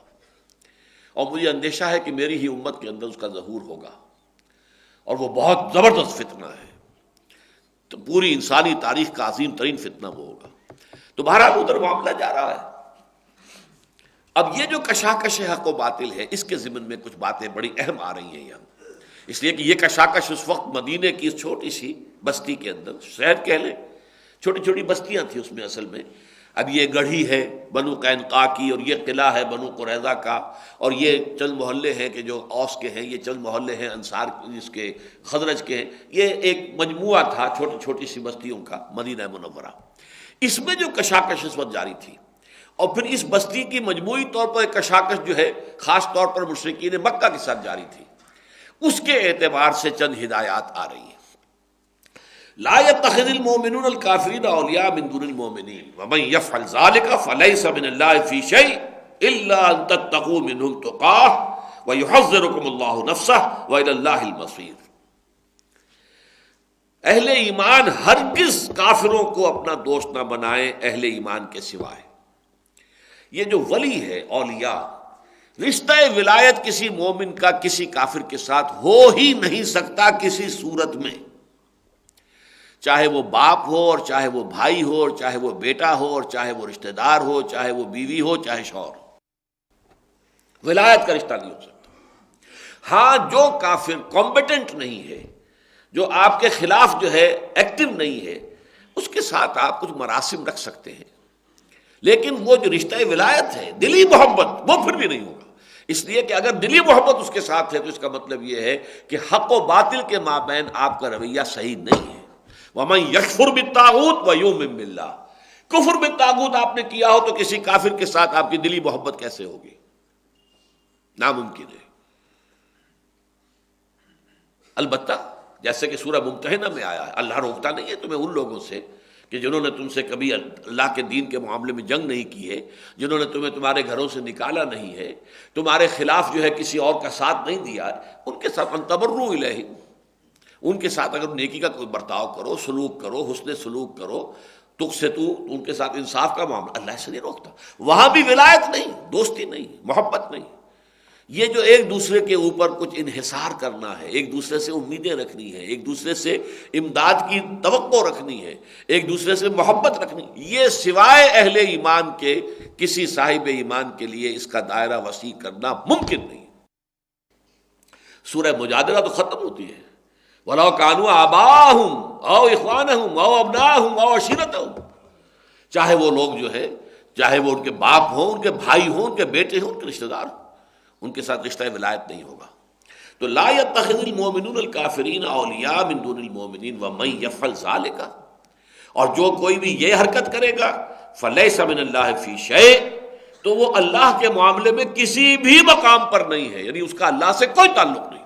اور مجھے اندیشہ ہے کہ میری ہی امت کے اندر اس کا ظہور ہوگا، اور وہ بہت زبردست فتنہ ہے، تو پوری انسانی تاریخ کا عظیم ترین فتنہ وہ ہوگا۔ تو بہرحال ادھر معاملہ جا رہا ہے۔ اب یہ جو کشاکش حق و باطل ہے، اس کے ضمن میں کچھ باتیں بڑی اہم آ رہی ہیں یہاں، اس لیے کہ یہ کشاکش اس وقت مدینے کی اس چھوٹی سی بستی کے اندر، شہر کہہ لیں، چھوٹی چھوٹی بستیاں تھیں اس میں اصل میں، اب یہ گڑھی ہے بنو قینقاع کی، اور یہ قلعہ ہے بنو قریظہ کا، اور یہ چند محلے ہیں کہ جو اوس کے ہیں، یہ چند محلے ہیں انصار اس کے خزرج کے ہیں، یہ ایک مجموعہ تھا چھوٹی چھوٹی سی بستیوں کا مدینہ منورہ۔ اس میں جو کشاکش اس وقت جاری تھی، اور پھر اس بستی کی مجموعی طور پر ایک کشاکش جو ہے خاص طور پر مشرکین مکہ کے ساتھ جاری تھی، اس کے اعتبار سے چند ہدایات آ رہی ہیں۔ لا يتخذ المؤمنون الكافرين اولیاء من دون المؤمنین ومن يفعل ذلك فليس من الله في شيء الا ان تتقوا منهم تقاه ويحذركم الله نفسه والى الله المصير۔ اہل ایمان ہرگز کافروں کو اپنا دوست نہ بنائیں اہل ایمان کے سوائے۔ یہ جو ولی ہے، اولیاء، رشتہ ولایت کسی مومن کا کسی کافر کے ساتھ ہو ہی نہیں سکتا کسی صورت میں، چاہے وہ باپ ہو اور چاہے وہ بھائی ہو اور چاہے وہ بیٹا ہو اور چاہے وہ رشتہ دار ہو، چاہے وہ بیوی ہو چاہے شوہر ہو، ولایت کا رشتہ نہیں ہو سکتا۔ ہاں جو کافر کمپیٹنٹ نہیں ہے، جو آپ کے خلاف جو ہے ایکٹیو نہیں ہے، اس کے ساتھ آپ کچھ مراسم رکھ سکتے ہیں، لیکن وہ جو رشتہ ولایت ہے، دلی محبت، وہ پھر بھی نہیں ہوگا، اس لیے کہ اگر دلی محبت اس کے ساتھ ہے تو اس کا مطلب یہ ہے کہ حق و باطل کے مابین آپ کا رویہ صحیح نہیں ہے۔ وَمَن يَكْفُرْ بِالطَّاغُوتِ وَيُؤْمِن بِاللَّهِ، کفر بالطاغوت آپ نے کیا ہو تو کسی کافر کے ساتھ آپ کی دلی محبت کیسے ہوگی؟ ناممکن ہے۔ البتہ جیسے کہ سورہ ممتحنہ میں آیا ہے، اللہ روکتا نہیں ہے تمہیں ان لوگوں سے کہ جنہوں نے تم سے کبھی اللہ کے دین کے معاملے میں جنگ نہیں کی ہے، جنہوں نے تمہیں تمہارے گھروں سے نکالا نہیں ہے، تمہارے خلاف جو ہے کسی اور کا ساتھ نہیں دیا، ان کے ساتھ ان تبرؤ الیہ، ان کے ساتھ اگر نیکی کا کوئی برتاؤ کرو، سلوک کرو، حسن سلوک کرو، تقسطوا، ان کے ساتھ انصاف کا معاملہ، اللہ سے نہیں روکتا۔ وہاں بھی ولایت نہیں، دوستی نہیں، محبت نہیں، یہ جو ایک دوسرے کے اوپر کچھ انحصار کرنا ہے، ایک دوسرے سے امیدیں رکھنی ہے، ایک دوسرے سے امداد کی توقع رکھنی ہے، ایک دوسرے سے محبت رکھنی، یہ سوائے اہل ایمان کے کسی صاحب ایمان کے لیے اس کا دائرہ وسیع کرنا ممکن نہیں۔ سورہ مجادلہ تو ختم ہوتی ہے، وَلَوْ كَانُوا آبَاءَهُمْ أَوْ إِخْوَانَهُمْ أَوْ أَبْنَاءَهُمْ أَوْ عَشِيرَتَهُمْ، چاہے وہ لوگ جو ہے، چاہے وہ ان کے باپ ہوں، ان کے بھائی ہوں، ان کے بیٹے ہوں، ان کے رشتہ دار ہوں، ان کے ساتھ رشتہ ولایت نہیں ہوگا۔ تو لا يتخذ المؤمنون الكافرین اولیاء من دون المؤمنین ومن يفعل ذلك، اور جو کوئی بھی یہ حرکت کرے گا فلیس من اللہ فی شیء، تو وہ اللہ کے معاملے میں کسی بھی مقام پر نہیں ہے، یعنی اس کا اللہ سے کوئی تعلق نہیں۔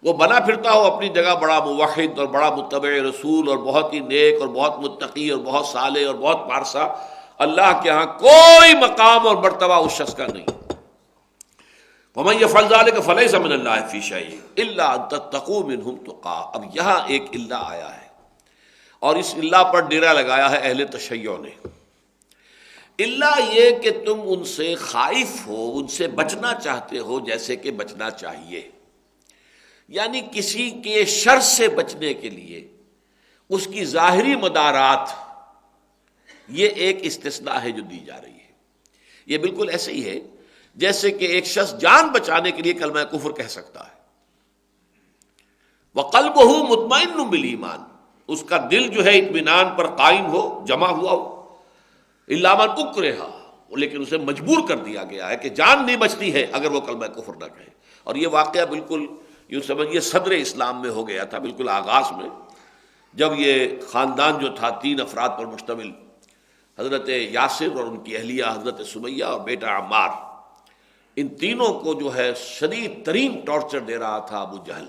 وہ بنا پھرتا ہو اپنی جگہ بڑا موحد اور بڑا متبع رسول اور بہت ہی نیک اور بہت متقی اور بہت صالح اور بہت پارسا، اللہ کے ہاں کوئی مقام اور مرتبہ اس شخص کا نہیں۔ وَمَن يَفْعَلْ ذَلِكَ فَلَيْسَ مِنَ اللَّهِ فِي شَيْءٍ إِلَّا أَن تَتَّقُوا مِنْهُمْ تُقَاةً۔ اب یہاں ایک اللہ آیا ہے اور اس اللہ پر ڈیرا لگایا ہے اہل تشیع نے۔ اللہ یہ کہ تم ان سے خائف ہو، ان سے بچنا چاہتے ہو جیسے کہ بچنا چاہیے، یعنی کسی کے شر سے بچنے کے لیے اس کی ظاہری مدارات، یہ ایک استثناء ہے جو دی جا رہی ہے۔ یہ بالکل ایسے ہی ہے جیسے کہ ایک شخص جان بچانے کے لیے کلمہ کفر کہہ سکتا ہے، وَقَلْبُهُ مُطْمَئِنٌ بِالْإِيمَانِ، اس کا دل جو ہے اطمینان پر قائم ہو، جمع ہوا ہو، إِلَّا مَنْ أُكْرِهَ، لیکن اسے مجبور کر دیا گیا ہے کہ جان نہیں بچتی ہے اگر وہ کلمہ کفر نہ کہے۔ اور یہ واقعہ بالکل یوں سمجھیے صدر اسلام میں ہو گیا تھا، بالکل آغاز میں، جب یہ خاندان جو تھا 3 افراد پر مشتمل، حضرت یاسر اور ان کی اہلیہ حضرت سمیہ اور بیٹا عمار، ان تینوں کو جو ہے شدید ترین ٹارچر دے رہا تھا ابو جہل۔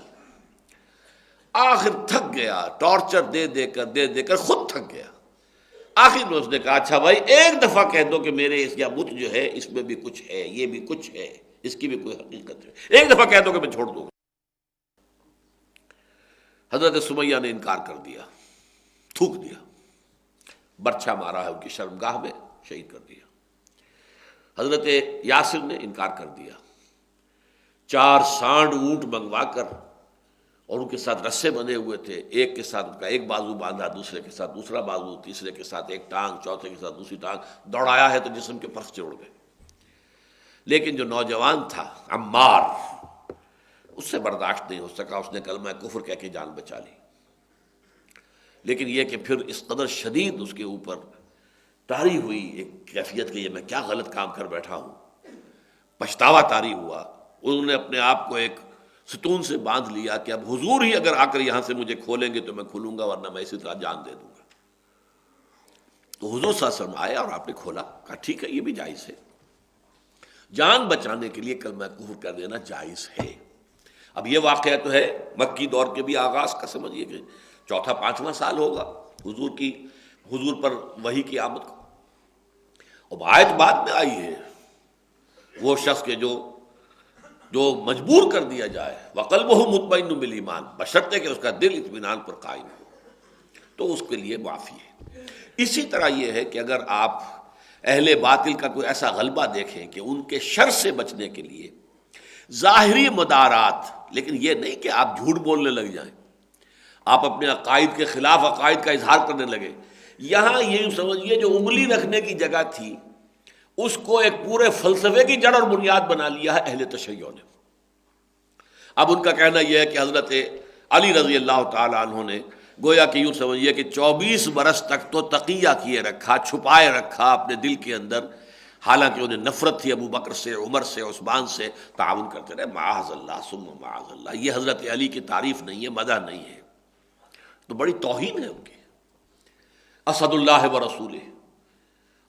آخر تھک گیا، ٹارچر دے دے کر خود تھک گیا۔ آخر میں اس نے کہا اچھا بھائی ایک دفعہ کہہ دو کہ میرے اس بت جو ہے اس میں بھی کچھ ہے، یہ بھی کچھ ہے، اس کی بھی کوئی حقیقت ہے، ایک دفعہ کہہ دو کہ میں چھوڑ دوں گا۔ حضرت سمیہ نے انکار کر دیا، تھوک دیا، برچھا مارا ہے ان کی شرمگاہ میں، شہید کر دیا۔ حضرت یاسر نے انکار کر دیا، 4 سانڈ اونٹ منگوا کر، اور ان کے ساتھ رسے بندھے ہوئے تھے، ایک کے ساتھ ان کا ایک بازو باندھا، دوسرے کے ساتھ دوسرا بازو، تیسرے کے ساتھ ایک ٹانگ، چوتھے کے ساتھ دوسری ٹانگ، دوڑایا ہے تو جسم کے پرخچے اڑ گئے۔ لیکن جو نوجوان تھا عمار، اس سے برداشت نہیں ہو سکا، اس نے کلمہ کفر کہہ کے جان بچا لی۔ لیکن یہ کہ پھر اس قدر شدید اس کے اوپر طاری ہوئی ایک کیفیت کہ یہ میں کیا غلط کام کر بیٹھا ہوں، پچھتاوا طاری ہوا۔ انہوں نے اپنے آپ کو ایک ستون سے باندھ لیا کہ اب حضور ہی اگر آ کر یہاں سے مجھے کھولیں گے تو میں کھولوں گا، ورنہ میں اسی طرح جان دے دوں گا۔ تو حضور صلی اللہ علیہ وسلم آئے اور آپ نے کھولا، کہا ٹھیک ہے یہ بھی جائز ہے، جان بچانے کے لیے کلمہ کفر کر دینا جائز ہے۔ اب یہ واقعہ تو ہے مکی دور کے بھی آغاز کا، سمجھیے کہ 4واں 5واں سال ہوگا حضور پر وحی کی آمد کو۔ اب آیت بعد میں آئی ہے، وہ شخص کے جو مجبور کر دیا جائے، وَقَلْبُهُ مُطْمَئِنٌ بِالْإِيمَانِ، بشرطے کہ اس کا دل اطمینان پر قائم ہو، تو اس کے لیے معافی ہے۔ اسی طرح یہ ہے کہ اگر آپ اہل باطل کا کوئی ایسا غلبہ دیکھیں کہ ان کے شر سے بچنے کے لیے ظاہری مدارات، لیکن یہ نہیں کہ آپ جھوٹ بولنے لگ جائیں، آپ اپنے عقائد کے خلاف عقائد کا اظہار کرنے لگے۔ یہاں یہ سمجھیے جو انگلی رکھنے کی جگہ تھی اس کو ایک پورے فلسفے کی جڑ اور بنیاد بنا لیا ہے اہل تشیع نے۔ اب ان کا کہنا یہ ہے کہ حضرت علی رضی اللہ تعالی عنہ نے گویا کہ یوں سمجھیے کہ 24 برس تک تو تقیہ کیے رکھا، چھپائے رکھا اپنے دل کے اندر، حالانکہ انہیں نفرت تھی ابو بکر سے، عمر سے، عثمان سے، تعاون کرتے رہے، معاذ اللہ ثم معاذ اللہ۔ یہ حضرت علی کی تعریف نہیں ہے، مدح نہیں ہے، تو بڑی توہین ہے ان کی۔ اسد اللہ و رسولہ،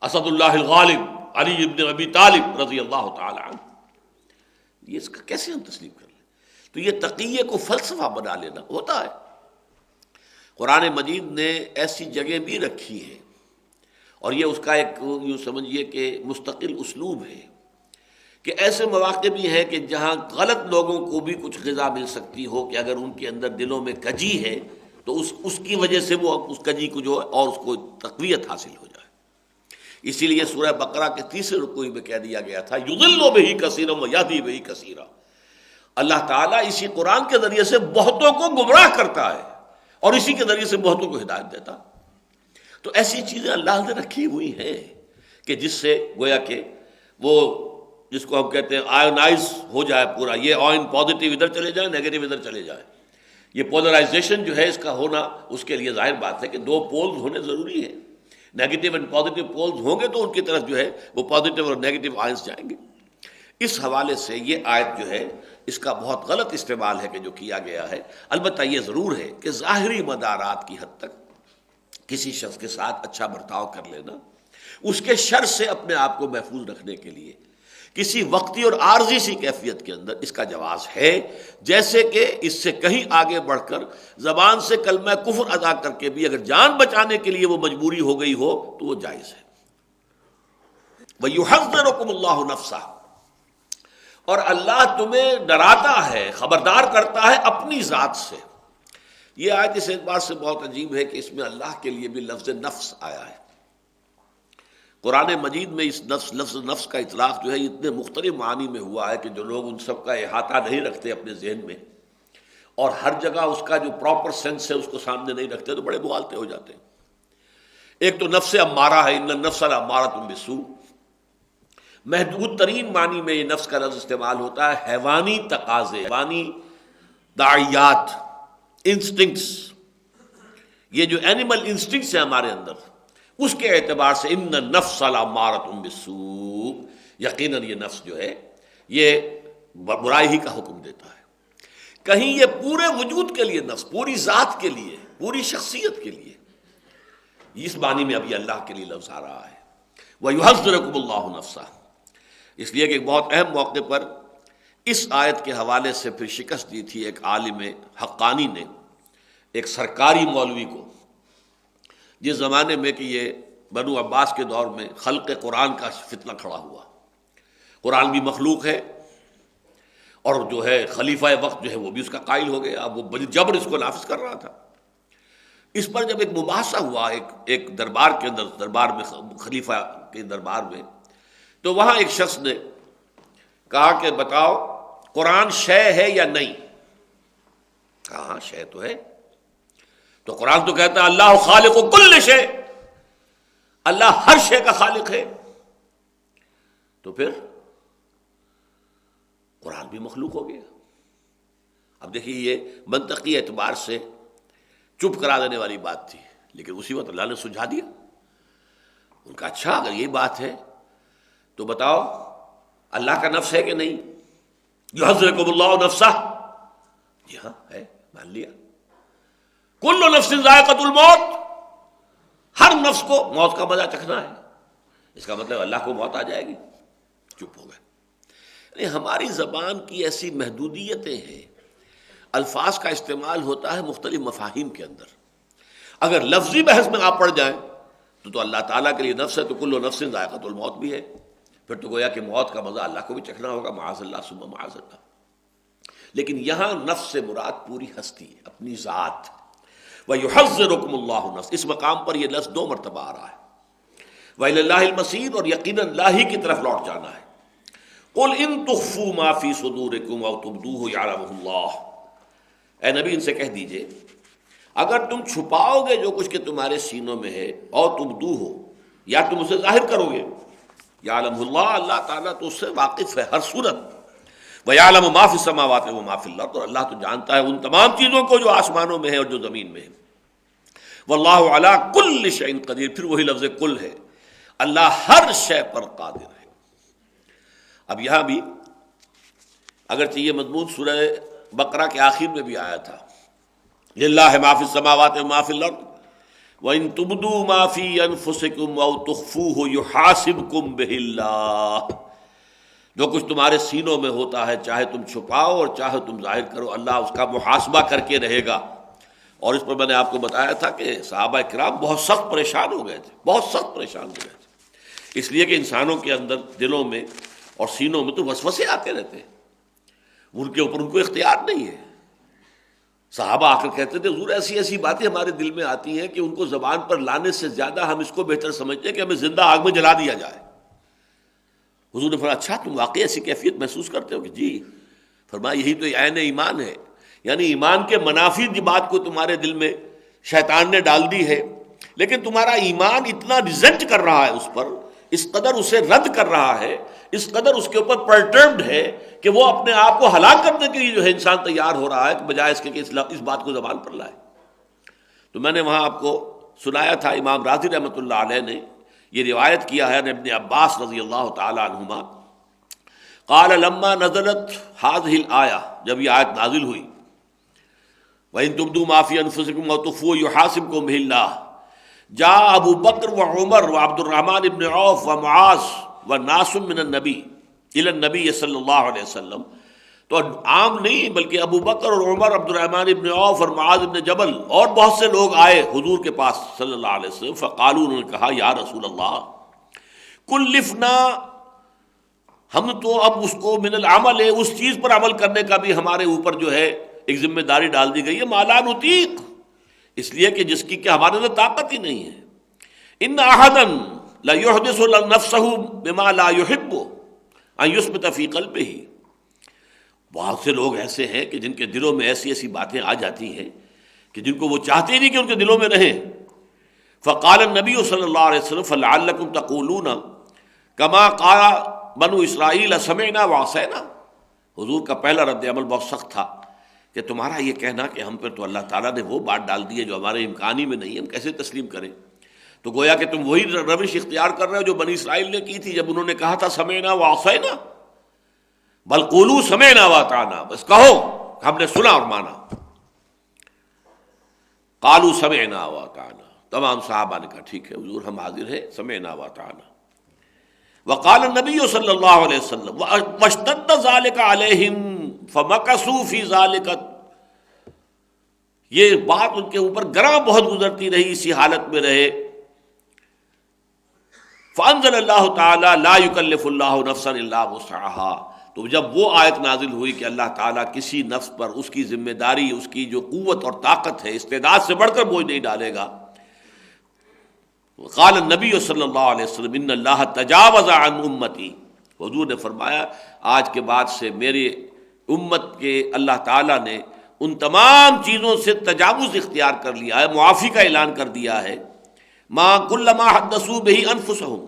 اسد اللہ الغالب علی ابن ابی طالب رضی اللہ تعالی عنہ، یہ اس کا کیسے ہم تسلیم کر لیں؟ تو یہ تقیہ کو فلسفہ بنا لینا ہوتا ہے۔ قرآن مجید نے ایسی جگہ بھی رکھی ہے، اور یہ اس کا ایک یوں سمجھیے کہ مستقل اسلوب ہے کہ ایسے مواقع بھی ہیں کہ جہاں غلط لوگوں کو بھی کچھ غذا مل سکتی ہو، کہ اگر ان کے اندر دلوں میں کجی ہے تو اس کی وجہ سے وہ اس کجی کو جو ہے اور اس کو تقویت حاصل ہو جائے۔ اسی لیے سورہ بقرہ کے 3 رکوع میں کہہ دیا گیا تھا یضل بہ کثیرا ویہدی بہ کثیرا، اللہ تعالیٰ اسی قرآن کے ذریعے سے بہتوں کو گمراہ کرتا ہے اور اسی کے ذریعے سے بہتوں کو ہدایت دیتا۔ تو ایسی چیزیں اللہ نے رکھی ہوئی ہیں کہ جس سے گویا کہ وہ جس کو ہم کہتے ہیں آئونائز ہو جائے پورا، یہ آئن پازیٹیو ادھر چلے جائے، نیگیٹو ادھر چلے جائے۔ یہ پولرائزیشن جو ہے اس کا ہونا، اس کے لیے ظاہر بات ہے کہ 2 پولز ہونے ضروری ہیں، نیگیٹو اینڈ پازیٹیو پولز ہوں گے تو ان کی طرف جو ہے وہ پازیٹیو اور نیگیٹو آئنس جائیں گے۔ اس حوالے سے یہ آیت جو ہے اس کا بہت غلط استعمال ہے کہ جو کیا گیا ہے۔ البتہ یہ ضرور ہے کہ ظاہری مدارات کی حد تک کسی شخص کے ساتھ اچھا برتاؤ کر لینا اس کے شر سے اپنے آپ کو محفوظ رکھنے کے لیے کسی وقتی اور عارضی سی کیفیت کے اندر اس کا جواز ہے، جیسے کہ اس سے کہیں آگے بڑھ کر زبان سے کلمہ کفر ادا کر کے بھی اگر جان بچانے کے لیے وہ مجبوری ہو گئی ہو تو وہ جائز ہے۔ وَيُحَذِّرُكُمُ اللَّهُ نَفْسَهُ، اور اللہ تمہیں ڈراتا ہے، خبردار کرتا ہے اپنی ذات سے۔ یہ آیت اس اعتبار سے بہت عجیب ہے کہ اس میں اللہ کے لیے بھی لفظ نفس آیا ہے۔ قرآن مجید میں اس لفظ نفس کا اطلاق جو ہے اتنے مختلف معنی میں ہوا ہے کہ جو لوگ ان سب کا احاطہ نہیں رکھتے اپنے ذہن میں اور ہر جگہ اس کا جو پراپر سینس ہے اس کو سامنے نہیں رکھتے تو بڑے مغالطے ہو جاتے ہیں۔ ایک تو نفس امارہ ہے، ان النفس لامارۃ بالسوء، محدود ترین معنی میں یہ نفس کا لفظ استعمال ہوتا ہے حیوانی تقاضے، حیوانی داعیات، انسٹنکٹس، یہ جو اینیمل انسٹنکٹس ہیں ہمارے اندر، اس کے اعتبار سے ان النفس لامارۃ بالسوء، یقیناً یہ نفس جو ہے یہ برائی ہی کا حکم دیتا ہے۔ کہیں یہ پورے وجود کے لیے نفس، پوری ذات کے لیے، پوری شخصیت کے لیے، اس معنی میں اب یہ اللہ کے لیے لفظ آ رہا ہے۔ وَيُحَذِّرُكُمُ اللَّهُ نَفْسَهُ، اس لیے کہ ایک بہت اہم موقع پر اس آیت کے حوالے سے پھر شکست دی تھی ایک عالم حقانی نے ایک سرکاری مولوی کو، جس زمانے میں کہ یہ بنو عباس کے دور میں خلق قرآن کا فتنہ کھڑا ہوا، قرآن بھی مخلوق ہے اور جو ہے خلیفہ وقت جو ہے وہ بھی اس کا قائل ہو گیا، اب وہ جبر اس کو نافذ کر رہا تھا۔ اس پر جب ایک مباحثہ ہوا ایک دربار کے اندر، دربار میں خلیفہ کے دربار میں، تو وہاں ایک شخص نے کہا کہ بتاؤ قرآن شے ہے یا نہیں؟ ہاں شے تو ہے، تو قرآن تو کہتا ہے اللہ خالق کل شے، اللہ ہر شے کا خالق ہے، تو پھر قرآن بھی مخلوق ہو گیا۔ اب دیکھیے یہ منطقی اعتبار سے چپ کرا دینے والی بات تھی، لیکن اسی وقت اللہ نے سجھا دیا۔ ان کا اچھا اگر یہ بات ہے تو بتاؤ اللہ کا نفس ہے کہ نہیں؟ یحذرکم اللہ نفسہ، جی ہاں ہے، مان لیا۔ کل نفس ذائقۃ الموت، ہر نفس کو موت کا مزہ چکھنا ہے، اس کا مطلب اللہ کو موت آ جائے گی؟ چپ ہو گئے۔ یعنی ہماری زبان کی ایسی محدودیتیں ہیں، الفاظ کا استعمال ہوتا ہے مختلف مفاہیم کے اندر، اگر لفظی بحث میں آپ پڑ جائیں تو اللہ تعالیٰ کے لیے نفس ہے تو کل نفس ذائقۃ الموت بھی ہے، پھر تو گویا کہ موت کا مزہ اللہ کو بھی چکھنا ہوگا، معاذ اللہ ثم معاذ اللہ۔ لیکن یہاں نفس سے مراد پوری ہستی ہے، اپنی ذات۔ وَيُحَذِّرُكُمُ اللَّهُ نَفْسَهُ، اس مقام پر یہ لفظ 2 مرتبہ آ رہا ہے، وَإِلَى اللَّهِ الْمَصِيرُ، اور یقیناً اللہ ہی کی طرف لوٹ جانا ہے۔ قُلْ إِن تُخْفُوا مَا فِي صُدُورِكُمْ أَوْ تُبْدُوهُ يَعْلَمُهُ اللَّهُ، اے نبی ان سے کہہ دیجئے اگر تم چھپاؤ گے جو کچھ کہ تمہارے سینوں میں ہے، اور تبدوہ، یا تم اسے ظاہر کرو گے، یعلمہ اللہ، اللہ تعالیٰ تو اس سے واقف ہے ہر صورت، وَيَعْلَمُ مَا فِي السَّمَاوَاتِ وَمَا فِي الْأَرْضِ، اور اللہ تو جانتا ہے ان تمام چیزوں کو جو آسمانوں میں ہے اور جو زمین میں ہے۔ وَاللَّهُ عَلَىٰ كُلِّ شَيْءٍ قَدِيرٌ، پھر وہی لفظ کل ہے، اللہ ہر شے پر قادر ہے۔ اب یہاں بھی اگرچہ یہ مضمون سورہ بقرہ کے آخر میں بھی آیا تھا، للہ ما فی السماوات وما فی الارض وَإِن تُبْدُوا مَا فِي أَنفُسِكُمْ أَوْ تُخْفُوهُ يُحَاسِبْكُم بِهِ اللَّهُ، جو کچھ تمہارے سینوں میں ہوتا ہے چاہے تم چھپاؤ اور چاہے تم ظاہر کرو، اللہ اس کا محاسبہ کر کے رہے گا۔ اور اس پر میں نے آپ کو بتایا تھا کہ صحابہ کرام بہت سخت پریشان ہو گئے تھے، بہت سخت پریشان ہو گئے تھے، اس لیے کہ انسانوں کے اندر دلوں میں اور سینوں میں تو وسوسے آتے رہتے ہیں، ان کے اوپر ان کو اختیار نہیں ہے۔ صحابہ آ کر کہتے تھے حضور ایسی ایسی باتیں ہمارے دل میں آتی ہیں کہ ان کو زبان پر لانے سے زیادہ ہم اس کو بہتر سمجھتے ہیں کہ ہمیں زندہ آگ میں جلا دیا جائے۔ حضور نے فرمایا اچھا تم واقعی ایسی کیفیت محسوس کرتے ہو؟ کہ جی۔ فرمایا یہی تو عین ایمان ہے، یعنی ایمان کے منافی بات کو تمہارے دل میں شیطان نے ڈال دی ہے، لیکن تمہارا ایمان اتنا ریزنٹ کر رہا ہے اس پر، اس قدر اسے رد کر رہا ہے، اس قدر اس کے اوپر پرٹربڈ ہے کہ وہ اپنے آپ کو ہلاک کرنے کے لیے جو ہے انسان تیار ہو رہا ہے کہ بجائے اس کے کہ اس بات کو زبان پر لائے۔ تو میں نے وہاں آپ کو سنایا تھا، امام راضی رحمۃ اللہ علیہ نے یہ روایت کیا ہے ابن عباس رضی اللہ تعالی عنہما، قال لما نزلت هذه الآیہ، جب یہ آیت نازل ہوئی، وَإِن تُبْدُوا مَا فِي أَنفُسِكُمْ أَوْ تُخْفُوهُ يُحَاسِبْكُم بِهِ اللَّهُ، جاء ابو بکر و عمر و عبد الرحمن ابن عوف و معاذ و ناس من النبی الی النبی صلی اللہ علیہ وسلم. تو عام نہیں بلکہ ابو بکر اور عمر، عبد الرحمن ابن عوف اور معاذ ابن جبل اور بہت سے لوگ آئے حضور کے پاس صلی اللہ علیہ وسلم. فقالوا، انہوں نے کہا یا رسول اللہ کلفنا، ہم تو اب اس کو من العمل ہے، اس چیز پر عمل کرنے کا بھی ہمارے اوپر جو ہے ایک ذمہ داری ڈال دی گئی ہے، ما لا نطیق، اس لیے کہ جس کی کہ ہمارے اندر طاقت ہی نہیں ہے. ان احدا لا يحدث نفسه بما لا يحب ان يثبت في قلبه. بہت سے لوگ ایسے ہیں کہ جن کے دلوں میں ایسی ایسی باتیں آ جاتی ہیں کہ جن کو وہ چاہتے ہی نہیں کہ ان کے دلوں میں رہیں. فقال النبی صلی اللہ علیہ وسلم فلعلکم تقولون کما قال بنو اسرائیل سمعنا وعصینا. حضور کا پہلا رد عمل بہت سخت تھا کہ تمہارا یہ کہنا کہ ہم پر تو اللہ تعالیٰ نے وہ بات ڈال دی ہے جو ہمارے امکان ہی میں نہیں ہے، ہم کیسے تسلیم کریں. تو گویا کہ تم وہی روش اختیار کر رہے ہو جو بنی اسرائیل نے کی تھی جب انہوں نے کہا تھا سمعنا وعصینا. بل قولوا سمعنا واطعنا، بس کہو ہم نے سنا اور مانا. قالوا سمعنا واطعنا، تمام صحابہ نے کہا ٹھیک ہے حضور ہم حاضر ہیں، سمعنا واطعنا. وقال النبی صلی اللہ علیہ وسلم واشتد ذلك علیہم فمکثوا فی ذلک. یہ بات ان کے اوپر گراں بہت گزرتی رہی، اسی حالت میں رہے. فانزل اللہ تعالی لا یکلف اللہ نفسا الا وسعها. تو جب وہ آیت نازل ہوئی کہ اللہ تعالیٰ کسی نفس پر اس کی ذمہ داری، اس کی جو قوت اور طاقت ہے، استعداد سے بڑھ کر بوجھ نہیں ڈالے گا. قال النبی صلی اللہ علیہ وسلم ان اللہ تجاوز عن امتی. حضور نے فرمایا آج کے بعد سے میرے امت کے اللہ تعالیٰ نے ان تمام چیزوں سے تجاوز اختیار کر لیا ہے، معافی کا اعلان کر دیا ہے. ما کل ما حدثوا به انفسهم،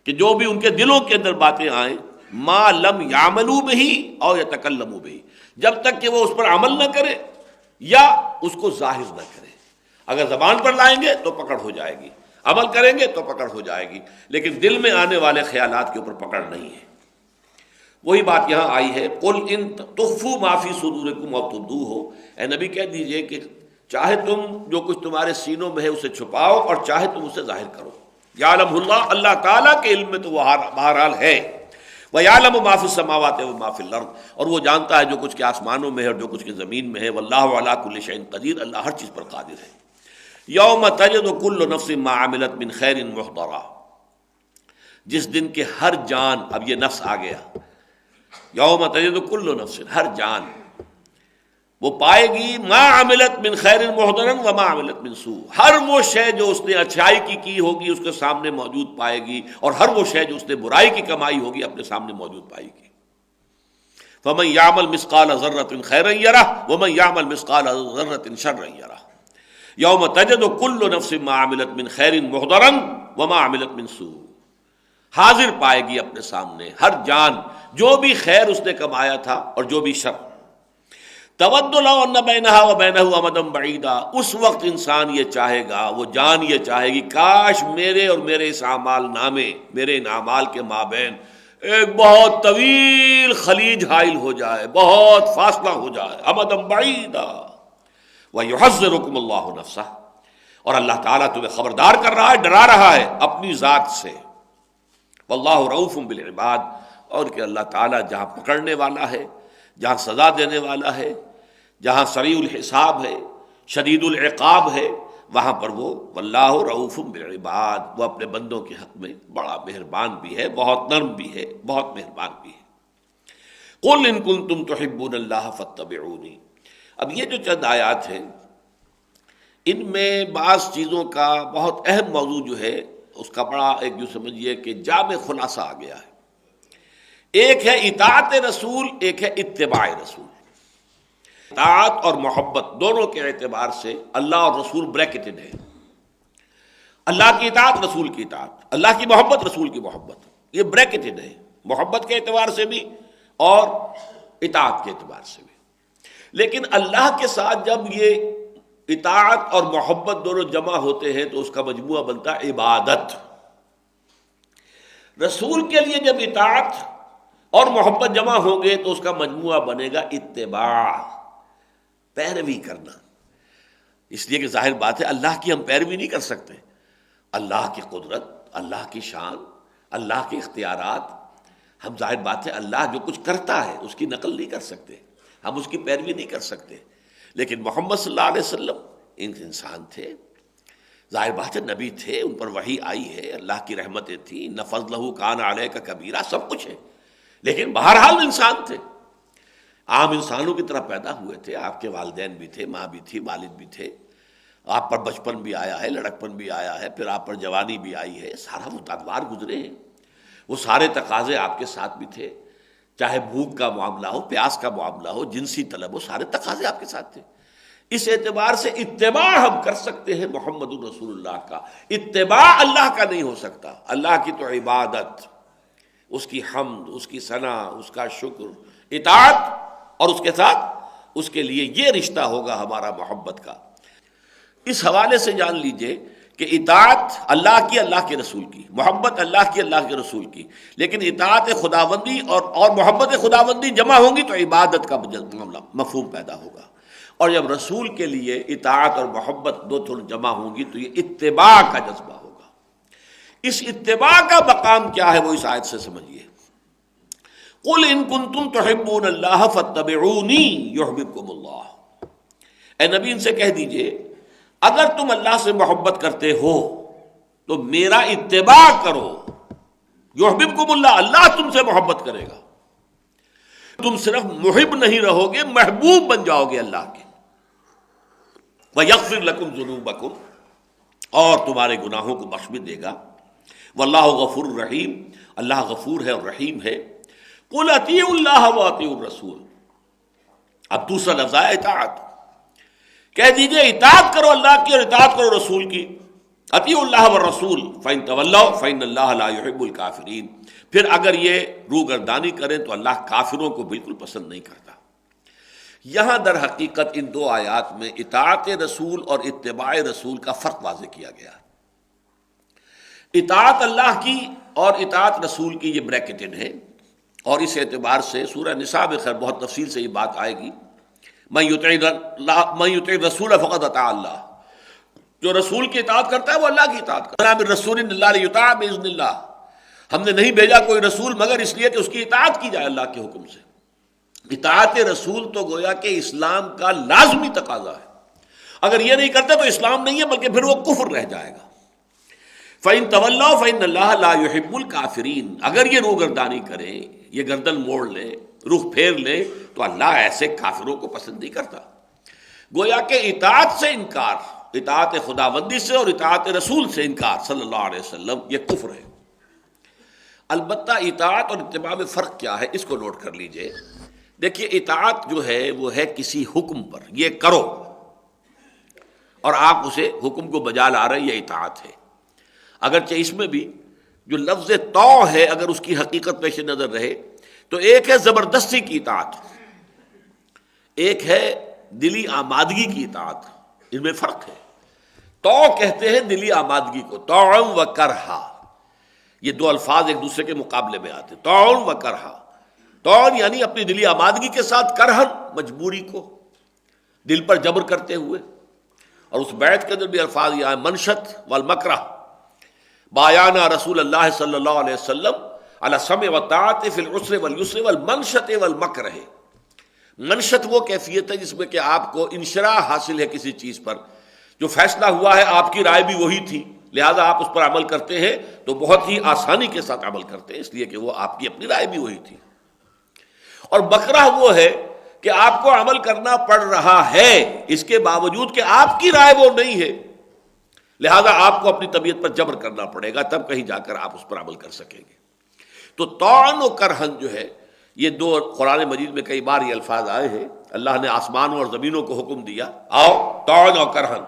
کہ جو بھی ان کے دلوں کے اندر باتیں آئیں، ما لم یعملوا به او یتکلموا به، جب تک کہ وہ اس پر عمل نہ کرے یا اس کو ظاہر نہ کرے. اگر زبان پر لائیں گے تو پکڑ ہو جائے گی، عمل کریں گے تو پکڑ ہو جائے گی، لیکن دل میں آنے والے خیالات کے اوپر پکڑ نہیں ہے. وہی بات یہاں آئی ہے قل ان تخفوا ما فی صدورکم او تبدوہ. اے نبی کہہ دیجئے کہ چاہے تم جو کچھ تمہارے سینوں میں ہے اسے چھپاؤ اور چاہے تم اسے ظاہر کرو. یعلم اللہ، اللہ تعالیٰ کے علم میں تو وہ بہرحال ہے. وَيَعْلَمُ مَا فِي السَّمَاوَاتِ وَمَا فِي الْأَرْضِ، اور وہ جانتا ہے جو کچھ کے آسمانوں میں ہے اور جو کچھ کے زمین میں ہے. وَاللَّهُ عَلَىٰ كُلِّ شَيْءٍ قَدِيرٌ، اللہ ہر چیز پر قادر ہے. یوم تجد کل نفس ما عملت من خیر محضرا، جس دن کے ہر جان، اب یہ نفس آ گیا، یوم تجد کل نفس، ہر جان وہ پائے گی ما عملت من خیر محضرا وما عملت من سوء، ہر وہ شے جو اس نے اچھائی کی ہوگی اس کے سامنے موجود پائے گی، اور ہر وہ شے جو اس نے برائی کی کمائی ہوگی اپنے سامنے موجود پائے گی. فمن یعمل مثقال ذرۃ خیرا یرہ ومن یعمل مثقال ذرۃ شرا یرہ. یوم تجد کل نفس ما عملت من خیر محضرا وما عملت من سوء، حاضر پائے گی اپنے سامنے ہر جان جو بھی خیر اس نے کمایا تھا اور جو بھی شر. تود لو ان بینہا وبینہ امدا بعیدا، اس وقت انسان یہ چاہے گا، وہ جان یہ چاہے گی کاش میرے اور میرے اس اعمال نامے، میرے ان اعمال کے مابین ایک بہت طویل خلیج حائل ہو جائے، بہت فاصلہ ہو جائے. امدا بعیدا وَيُحَذِّرُكُمُ اللَّهُ نَفْسَهُ، اور اللہ تعالیٰ تمہیں خبردار کر رہا ہے، ڈرا رہا ہے اپنی ذات سے. وَاللَّهُ رَءُوفٌ بِالْعِبَادِ، اور کہ اللہ تعالیٰ جہاں پکڑنے والا ہے، جہاں سزا دینے والا ہے، جہاں سریع الحساب ہے، شدید العقاب ہے، وہاں پر وہ وَاللَّهُ رَءُوفٌ بِالْعِبَادِ، وہ اپنے بندوں کے حق میں بڑا مہربان بھی ہے، بہت نرم بھی ہے، بہت مہربان بھی ہے. قُلْ إِن كُنتُمْ تُحِبُّونَ اللَّهَ فَاتَّبِعُونِي. اب یہ جو چند آیات ہیں ان میں بعض چیزوں کا بہت اہم موضوع جو ہے اس کا بڑا ایک جو سمجھیے کہ جامع خلاصہ آ گیا ہے. ایک ہے اطاعت رسول، ایک ہے اتباع رسول. اطاعت اور محبت دونوں کے اعتبار سے اللہ اور رسول بریکٹڈ ہے. اللہ کی اطاعت، رسول کی اطاعت، اللہ کی محبت، رسول کی محبت، یہ بریکٹڈ ہے، محبت کے اعتبار سے بھی اور اطاعت کے اعتبار سے بھی. لیکن اللہ کے ساتھ جب یہ اطاعت اور محبت دونوں جمع ہوتے ہیں تو اس کا مجموعہ بنتا ہے عبادت. رسول کے لیے جب اطاعت اور محبت جمع ہوں گے تو اس کا مجموعہ بنے گا اتباع، پیروی کرنا. اس لیے کہ ظاہر بات ہے اللہ کی ہم پیروی نہیں کر سکتے، اللہ کی قدرت، اللہ کی شان، اللہ کے اختیارات، ہم ظاہر بات ہے اللہ جو کچھ کرتا ہے اس کی نقل نہیں کر سکتے، ہم اس کی پیروی نہیں کر سکتے، لیکن محمد صلی اللہ علیہ وسلم انسان تھے، ظاہر بات ہے نبی تھے، ان پر وحی آئی ہے، اللہ کی رحمتیں تھیں، نہ فضلہ کان علیہ کا کبیرہ، سب کچھ ہے، لیکن بہرحال انسان تھے، عام انسانوں کی طرح پیدا ہوئے تھے، آپ کے والدین بھی تھے، ماں بھی تھی، والد بھی تھے، آپ پر بچپن بھی آیا ہے، لڑکپن بھی آیا ہے، پھر آپ پر جوانی بھی آئی ہے، سارا وہ ادوار گزرے ہیں، وہ سارے تقاضے آپ کے ساتھ بھی تھے، چاہے بھوک کا معاملہ ہو، پیاس کا معاملہ ہو، جنسی طلب ہو، سارے تقاضے آپ کے ساتھ تھے۔ اس اعتبار سے اتباع ہم کر سکتے ہیں محمد الرسول اللہ کا، اتباع اللہ کا نہیں ہو سکتا۔ اللہ کی تو عبادت، اس کی حمد، اس کی ثنا، اس کا شکر، اطاعت، اور اس کے ساتھ اس کے لیے یہ رشتہ ہوگا ہمارا محبت کا۔ اس حوالے سے جان لیجئے کہ اطاعت اللہ کی، اللہ کے رسول کی، محبت اللہ کی، اللہ کے رسول کی، لیکن اطاعت خداوندی اور محبت خداوندی جمع ہوں گی تو عبادت کا معاملہ مفہوم پیدا ہوگا، اور جب رسول کے لیے اطاعت اور محبت دو تھوڑی جمع ہوں گی تو یہ اتباع کا جذبہ ہوگا۔ اس اتباع کا مقام کیا ہے وہ اس آیت سے سمجھیے۔ قل ان کنتم تحبون اللہ فاتبعونی یحببکم اللہ، اے نبی ان سے کہہ دیجئے اگر تم اللہ سے محبت کرتے ہو تو میرا اتباع کرو، یحببکم اللہ، اللہ تم سے محبت کرے گا، تم صرف محب نہیں رہو گے، محبوب بن جاؤ گے اللہ کے، وَيَغْفِرْ لَكُمْ ذُنُوبَكُمْ، اور تمہارے گناہوں کو بخش بھی دے گا، واللہ غفور الرحیم، اللہ غفور ہے اور رحیم ہے۔ قُلْ اطیعوا اللہ واطیعوا الرسول، اب دوسرا لفظ ہے اطاعت، کہہ دیجئے اطاعت کرو اللہ کی اور اطاعت کرو رسول کی، اطیعوا اللہ والرسول فإن تولوا فإن اللہ لا يحب الکافرین، پھر اگر یہ روگردانی کریں تو اللہ کافروں کو بالکل پسند نہیں کرتا۔ یہاں در حقیقت ان دو آیات میں اطاعت رسول اور اتباع رسول کا فرق واضح کیا گیا۔ اطاعت اللہ کی اور اطاعت رسول کی یہ بریکٹڈ ہے، اور اس اعتبار سے سورہ نساء میں خیر بہت تفصیل سے یہ بات آئے گی، من یطع الرسول فقد اطاع اللہ، جو رسول کی اطاعت کرتا ہے وہ اللہ کی اطاعت کرتا ہے۔ من رسول الا لیطاع باذن اللہ، ہم نے نہیں بھیجا کوئی رسول مگر اس لیے کہ اس کی اطاعت کی جائے اللہ کے حکم سے۔ اطاعت رسول تو گویا کہ اسلام کا لازمی تقاضا ہے، اگر یہ نہیں کرتے تو اسلام نہیں ہے بلکہ پھر وہ کفر رہ جائے گا۔ فَإِن تَوَلَّوْا فَإِنَّ اللَّهَ لَا يُحِبُّ الْكَافِرِينَ، اگر یہ روگردانی کریں، یہ گردن موڑ لیں، رخ پھیر لیں، تو اللہ ایسے کافروں کو پسند نہیں کرتا۔ گویا کہ اطاعت سے انکار، اطاعت خداوندی سے اور اطاعت رسول سے انکار صلی اللہ علیہ وسلم، یہ کفر ہے۔ البتہ اطاعت اور اتباع میں فرق کیا ہے اس کو نوٹ کر لیجئے۔ دیکھیے اطاعت جو ہے وہ ہے کسی حکم پر، یہ کرو، اور آپ اسے حکم کو بجا لا رہے، یہ اطاعت ہے۔ اگرچہ اس میں بھی جو لفظ طاع ہے اگر اس کی حقیقت پیش نظر رہے تو ایک ہے زبردستی کی اطاعت، ایک ہے دلی آمادگی کی اطاعت، ان میں فرق ہے۔ طاع کہتے ہیں دلی آمادگی کو، طاعا و کرہا، یہ دو الفاظ ایک دوسرے کے مقابلے میں آتے ہیں، طاعا و کرہا۔ طاعا یعنی اپنی دلی آمادگی کے ساتھ، کرہن مجبوری کو دل پر جبر کرتے ہوئے، اور اس بیعت کے اندر بھی الفاظ یہ ہے منشت والمکرہ، بایانا رسول اللہ صلی اللہ علیہ وسلم علی السمع والطاعۃ فی العسر والیسر والمنشط والمکرہ۔ منشط وہ کیفیت ہے جس میں کہ آپ کو انشراح حاصل ہے کسی چیز پر، جو فیصلہ ہوا ہے آپ کی رائے بھی وہی تھی، لہذا آپ اس پر عمل کرتے ہیں تو بہت ہی آسانی کے ساتھ عمل کرتے ہیں، اس لیے کہ وہ آپ کی اپنی رائے بھی وہی تھی۔ اور مکرہ وہ ہے کہ آپ کو عمل کرنا پڑ رہا ہے اس کے باوجود کہ آپ کی رائے وہ نہیں ہے، لہذا آپ کو اپنی طبیعت پر جبر کرنا پڑے گا، تب کہیں جا کر آپ اس پر عمل کر سکیں گے۔ تو طعن و کرہن جو ہے یہ دو قرآن مجید میں کئی بار یہ الفاظ آئے ہیں، اللہ نے آسمانوں اور زمینوں کو حکم دیا آؤ طعن و کرہن،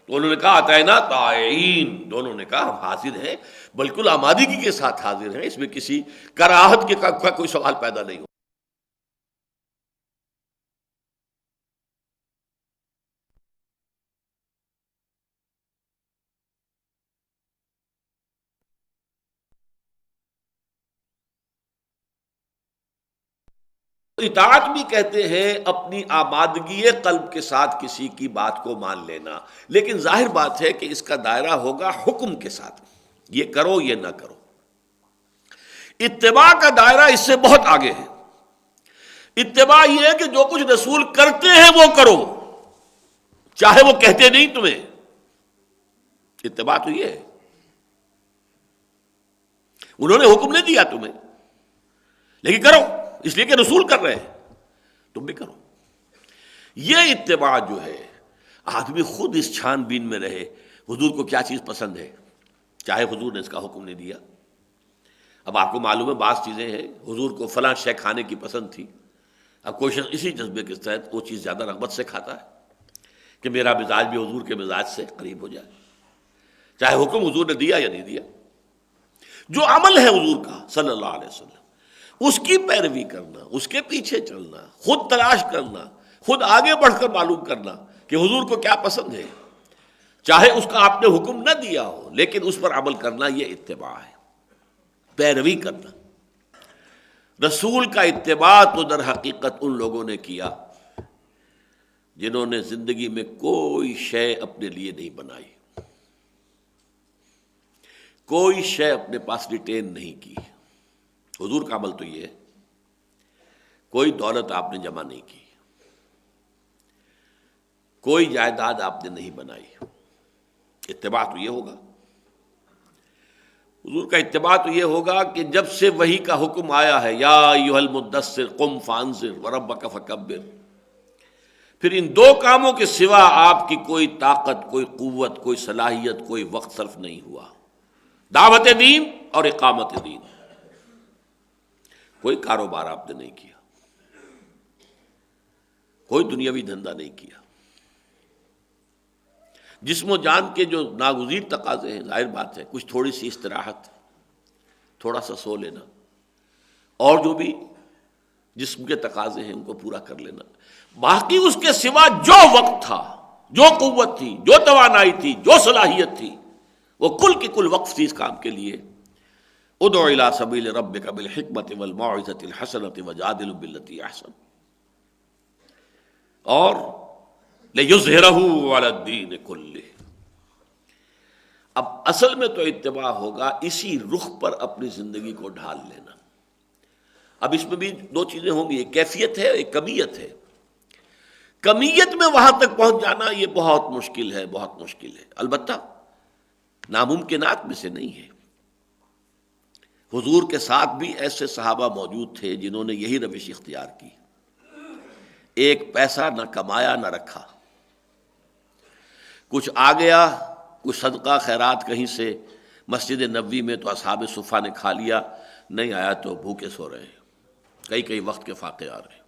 تو انہوں نے کہا اتینا طائعین، دونوں نے کہا ہم حاضر ہیں، بالکل آمادگی کے ساتھ حاضر ہیں، اس میں کسی کراہت کا کوئی سوال پیدا نہیں ہو۔ اطاعت بھی کہتے ہیں اپنی آمادگی قلب کے ساتھ کسی کی بات کو مان لینا، لیکن ظاہر بات ہے کہ اس کا دائرہ ہوگا حکم کے ساتھ، یہ کرو یہ نہ کرو۔ اتباع کا دائرہ اس سے بہت آگے ہے۔ اتباع یہ ہے کہ جو کچھ رسول کرتے ہیں وہ کرو، چاہے وہ کہتے نہیں تمہیں۔ اتباع تو یہ ہے، انہوں نے حکم نہیں دیا تمہیں، لیکن کرو اس لیے کہ رسول کر رہے ہیں، تم بھی کرو۔ یہ اتباع جو ہے، آدمی خود اس چھان بین میں رہے حضور کو کیا چیز پسند ہے، چاہے حضور نے اس کا حکم نہیں دیا۔ اب آپ کو معلوم ہے بعض چیزیں ہیں حضور کو فلاں شے کھانے کی پسند تھی، اب کوئی شخص اسی جذبے کے تحت وہ چیز زیادہ رغبت سے کھاتا ہے کہ میرا مزاج بھی حضور کے مزاج سے قریب ہو جائے، چاہے حکم حضور نے دیا یا نہیں دیا۔ جو عمل ہے حضور کا صلی اللہ علیہ وسلم، اس کی پیروی کرنا، اس کے پیچھے چلنا، خود تلاش کرنا، خود آگے بڑھ کر معلوم کرنا کہ حضور کو کیا پسند ہے، چاہے اس کا آپ نے حکم نہ دیا ہو لیکن اس پر عمل کرنا، یہ اتباع ہے، پیروی کرنا۔ رسول کا اتباع تو در حقیقت ان لوگوں نے کیا جنہوں نے زندگی میں کوئی شے اپنے لیے نہیں بنائی، کوئی شے اپنے پاس ریٹین نہیں کی۔ حضور کا عمل تو یہ ہے، کوئی دولت آپ نے جمع نہیں کی، کوئی جائیداد آپ نے نہیں بنائی۔ اتباع تو یہ ہوگا، حضور کا اتباع تو یہ ہوگا کہ جب سے وحی کا حکم آیا ہے یا ایھا المدثر قم فانذر وربک فکبر، پھر ان دو کاموں کے سوا آپ کی کوئی طاقت، کوئی قوت، کوئی صلاحیت، کوئی وقت صرف نہیں ہوا، دعوت دین اور اقامت دین۔ کوئی کاروبار آپ نے نہیں کیا، کوئی دنیاوی دھندا نہیں کیا۔ جسم و جان کے جو ناگزیر تقاضے ہیں، ظاہر بات ہے کچھ تھوڑی سی استراحت، تھوڑا سا سو لینا، اور جو بھی جسم کے تقاضے ہیں ان کو پورا کر لینا، باقی اس کے سوا جو وقت تھا، جو قوت تھی، جو توانائی تھی، جو صلاحیت تھی، وہ کل کی کل وقف تھی اس کام کے لیے۔ ادع الی سبیل ربک بالحکمۃ والموعظۃ الحسنۃ وجادلهم بالتی احسن، اور لِیُظْہِرَهُ عَلَى الدِّینِ کُلِّهِ۔ اب اصل میں تو اتباع ہوگا اسی رخ پر اپنی زندگی کو ڈھال لینا۔ اب اس میں بھی دو چیزیں ہوں گی، ایک کیفیت ہے، ایک کمیت ہے۔ کمیت میں وہاں تک پہنچ جانا یہ بہت مشکل ہے، بہت مشکل ہے، البتہ ناممکنات میں سے نہیں ہے۔ حضور کے ساتھ بھی ایسے صحابہ موجود تھے جنہوں نے یہی روش اختیار کی، ایک پیسہ نہ کمایا نہ رکھا، کچھ آ گیا، کچھ صدقہ خیرات کہیں سے مسجد نبوی میں تو اصحاب صفہ نے کھا لیا، نہیں آیا تو بھوکے سو رہے ہیں، کئی وقت کے فاقے آ رہے ہیں۔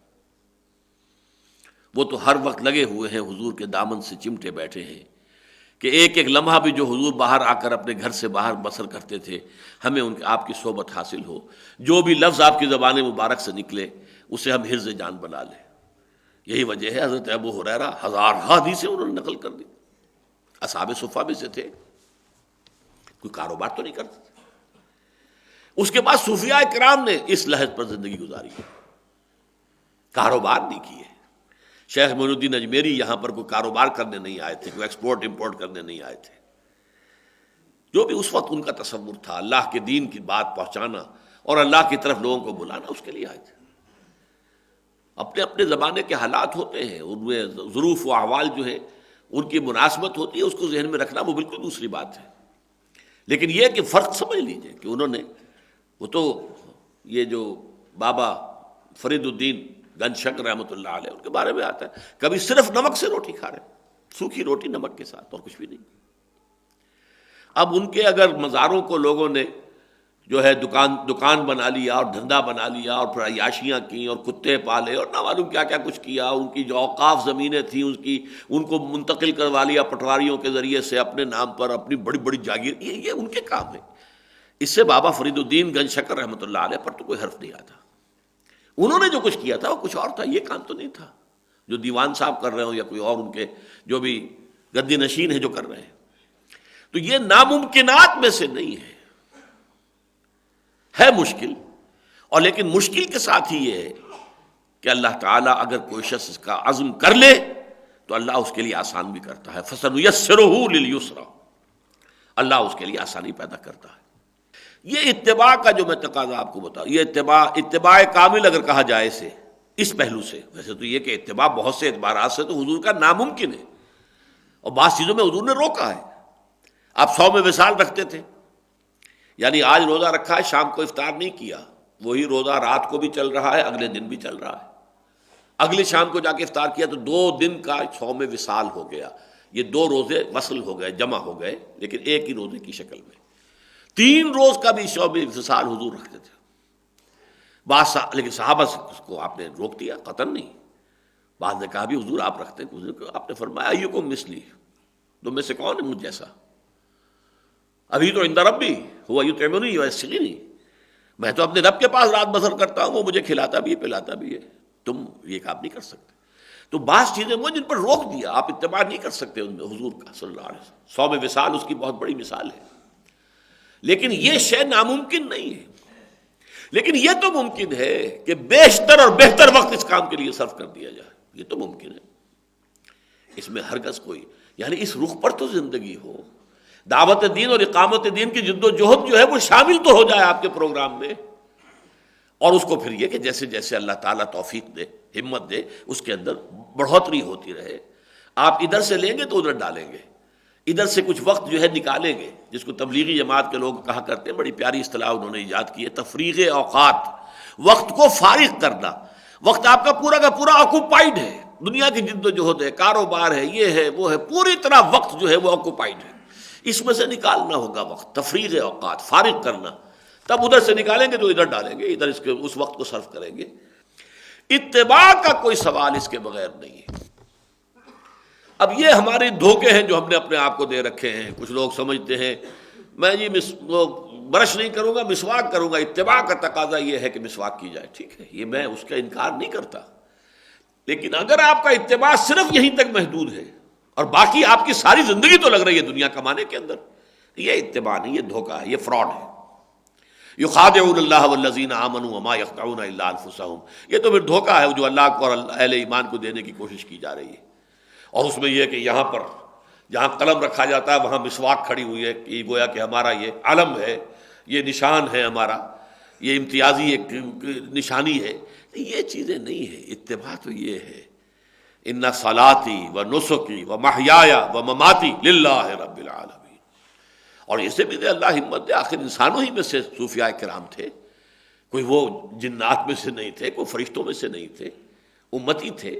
وہ تو ہر وقت لگے ہوئے ہیں، حضور کے دامن سے چمٹے بیٹھے ہیں کہ ایک ایک لمحہ بھی جو حضور باہر آ کر اپنے گھر سے باہر بسر کرتے تھے، ہمیں ان آپ کی صحبت حاصل ہو، جو بھی لفظ آپ کی زبان مبارک سے نکلے اسے ہم حرز جان بنا لیں۔ یہی وجہ ہے حضرت ابو ہریرہ ہزارہ حدیثیں انہوں نے نقل کر دی، اصحاب صفہ میں سے تھے، کوئی کاروبار تو نہیں کرتے تھے۔ اس کے بعد صوفیاء کرام نے اس لحظ پر زندگی گزاری، کاروبار نہیں کیے۔ شیخ معین الدین اجمیری یہاں پر کوئی کاروبار کرنے نہیں آئے تھے، کوئی ایکسپورٹ امپورٹ کرنے نہیں آئے تھے، جو بھی اس وقت ان کا تصور تھا اللہ کے دین کی بات پہنچانا اور اللہ کی طرف لوگوں کو بلانا، اس کے لیے آئے تھے۔ اپنے اپنے زمانے کے حالات ہوتے ہیں، ان میں ظروف و احوال جو ہے ان کی مناسبت ہوتی ہے، اس کو ذہن میں رکھنا وہ بالکل دوسری بات ہے۔ لیکن یہ کہ فرق سمجھ لیجئے کہ انہوں نے، وہ تو یہ جو بابا فرید الدین گنج شکر رحمۃ اللہ علیہ، ان کے بارے میں آتا ہے کبھی صرف نمک سے روٹی کھا رہے، سوکھی روٹی نمک کے ساتھ اور کچھ بھی نہیں۔ اب ان کے اگر مزاروں کو لوگوں نے جو ہے دکان بنا لیا اور دھندا بنا لیا اور پھر عیاشیاں کی اور کتے پالے اور نہ معلوم کیا کیا کچھ کیا، ان کی جو اوقاف زمینیں تھیں ان کو منتقل کروا لیا پٹواریوں کے ذریعے سے اپنے نام پر، اپنی بڑی بڑی جاگیر، یہ ان کے کام ہے۔ اس سے بابا فرید الدین گنج شکر رحمۃ اللہ علیہ پر تو کوئی حرف نہیں آتا۔ انہوں نے جو کچھ کیا تھا وہ کچھ اور تھا، یہ کام تو نہیں تھا جو دیوان صاحب کر رہے ہوں یا کوئی اور ان کے جو بھی گدی نشین ہے جو کر رہے ہیں۔ تو یہ ناممکنات میں سے نہیں ہے مشکل، اور لیکن مشکل کے ساتھ ہی یہ ہے کہ اللہ تعالیٰ اگر کوئی شخص اس کا عزم کر لے تو اللہ اس کے لیے آسان بھی کرتا ہے. فَسَنُيَسِّرُهُ لِلْيُسْرَىٰ، اللہ اس کے لیے آسانی پیدا کرتا ہے. یہ اتباع کا جو میں تقاضا آپ کو بتاؤں، یہ اتباع کامل اگر کہا جائے سے اس پہلو سے، ویسے تو یہ کہ اتباع بہت سے اعتبارات سے تو حضور کا ناممکن ہے، اور بعض چیزوں میں حضور نے روکا ہے. آپ 100 میں وصال رکھتے تھے، یعنی آج روزہ رکھا ہے، شام کو افطار نہیں کیا، وہی روزہ رات کو بھی چل رہا ہے، اگلے دن بھی چل رہا ہے، اگلے شام کو جا کے افطار کیا تو 2 دن کا 100 میں وصال ہو گیا. یہ 2 روزے وصل ہو گئے، جمع ہو گئے، لیکن ایک ہی روزے کی شکل میں. 3 روز کا بھی 100 میں وصال حضور رکھتے تھے. لیکن صحابہ سے اس کو آپ نے روک دیا، قطعاً نہیں. بعض نے کہا بھی حضور آپ رکھتے ہیں، حضور آپ نے فرمایا ایکم مثلی، تم میں سے کون ہے مجھ جیسا؟ ابھی تو عند ربی ہوا یطعمنی ویسقینی، میں تو اپنے رب کے پاس رات بسر کرتا ہوں، وہ مجھے کھلاتا بھی ہے پلاتا بھی ہے، تم یہ کام نہیں کر سکتے. تو بعض چیزیں وہ جن پر روک دیا، آپ اتباع نہیں کر سکتے ان میں حضور کا صلی اللہ علیہ وسلم. 100 میں وصال اس کی بہت بڑی مثال ہے، لیکن یہ شے ناممکن نہیں ہے. لیکن یہ تو ممکن ہے کہ بیشتر اور بہتر وقت اس کام کے لیے صرف کر دیا جائے، یہ تو ممکن ہے. اس میں ہرگز کوئی، یعنی اس رخ پر تو زندگی ہو، دعوت دین اور اقامت دین کی جد و جہد جو ہے وہ شامل تو ہو جائے آپ کے پروگرام میں، اور اس کو پھر یہ کہ جیسے جیسے اللہ تعالیٰ توفیق دے، ہمت دے، اس کے اندر بڑھوتری ہوتی رہے. آپ ادھر سے لیں گے تو ادھر ڈالیں گے، ادھر سے کچھ وقت جو ہے نکالیں گے، جس کو تبلیغی جماعت کے لوگ کہا کرتے ہیں، بڑی پیاری اصطلاح انہوں نے ایجاد کی ہے، تفریغ اوقات، وقت کو فارغ کرنا. وقت آپ کا پورا آکوپائیڈ ہے، دنیا کی جد و جہد ہے، کاروبار ہے، یہ ہے وہ ہے، پوری طرح وقت جو ہے وہ آکوپائیڈ ہے. اس میں سے نکالنا ہوگا وقت، تفریغ اوقات، فارغ کرنا. تب ادھر سے نکالیں گے تو ادھر ڈالیں گے، ادھر اس وقت کو صرف کریں گے. اتباع کا کوئی سوال اس کے بغیر نہیں ہے. اب یہ ہمارے دھوکے ہیں جو ہم نے اپنے آپ کو دے رکھے ہیں. کچھ لوگ سمجھتے ہیں میں جی برش نہیں کروں گا، مسواک کروں گا. اتباع کا تقاضا یہ ہے کہ مسواک کی جائے، ٹھیک ہے، یہ میں اس کا انکار نہیں کرتا. لیکن اگر آپ کا اتباع صرف یہیں تک محدود ہے اور باقی آپ کی ساری زندگی تو لگ رہی ہے دنیا کمانے کے اندر، یہ اتباع نہیں، یہ دھوکہ ہے، یہ فراڈ ہے. یخادعون اللہ والذین آمنوا وما یخدعون الا انفسهم، یہ تو پھر دھوکہ ہے جو اللہ کو اور اہل ایمان کو دینے کی کوشش کی جا رہی ہے. اور اس میں یہ کہ یہاں پر جہاں قلم رکھا جاتا ہے وہاں مسواک کھڑی ہوئی ہے، کہ گویا کہ ہمارا یہ علم ہے، یہ نشان ہے ہمارا، یہ امتیازی ایک نشانی ہے. یہ چیزیں نہیں ہیں. اتباع تو یہ ہے ان صلاتی و نسکی و محیای و مماتی للہ رب العالمین. اور اسے بھی دے اللہ ہمت دے، آخر انسانوں ہی میں سے صوفیاء کرام تھے، کوئی وہ جنات میں سے نہیں تھے، کوئی فرشتوں میں سے نہیں تھے، امتی تھے.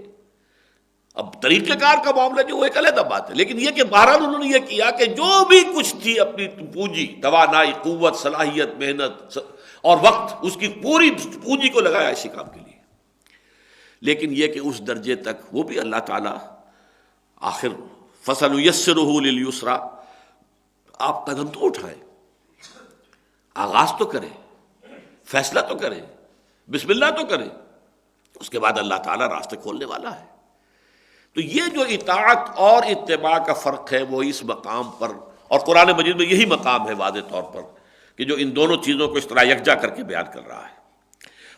اب طریقہ کار کا معاملہ جو وہ ایک علیحدہ بات ہے، لیکن یہ کہ بہرحال انہوں نے یہ کیا کہ جو بھی کچھ تھی اپنی پونجی، توانائی، قوت، صلاحیت، محنت اور وقت، اس کی پوری پونجی کو لگایا اسی کام کے لیے. لیکن یہ کہ اس درجے تک وہ بھی اللہ تعالیٰ آخر فَسَنُيَسِّرُهُ لِلْيُسْرَىٰ، آپ قدم تو اٹھائیں، آغاز تو کریں، فیصلہ تو کریں، بسم اللہ تو کریں، اس کے بعد اللہ تعالیٰ راستے کھولنے والا ہے. تو یہ جو اطاعت اور اتباع کا فرق ہے وہ اس مقام پر، اور قرآن مجید میں یہی مقام ہے واضح طور پر کہ جو ان دونوں چیزوں کو اس طرح یکجا کر کے بیان کر رہا ہے.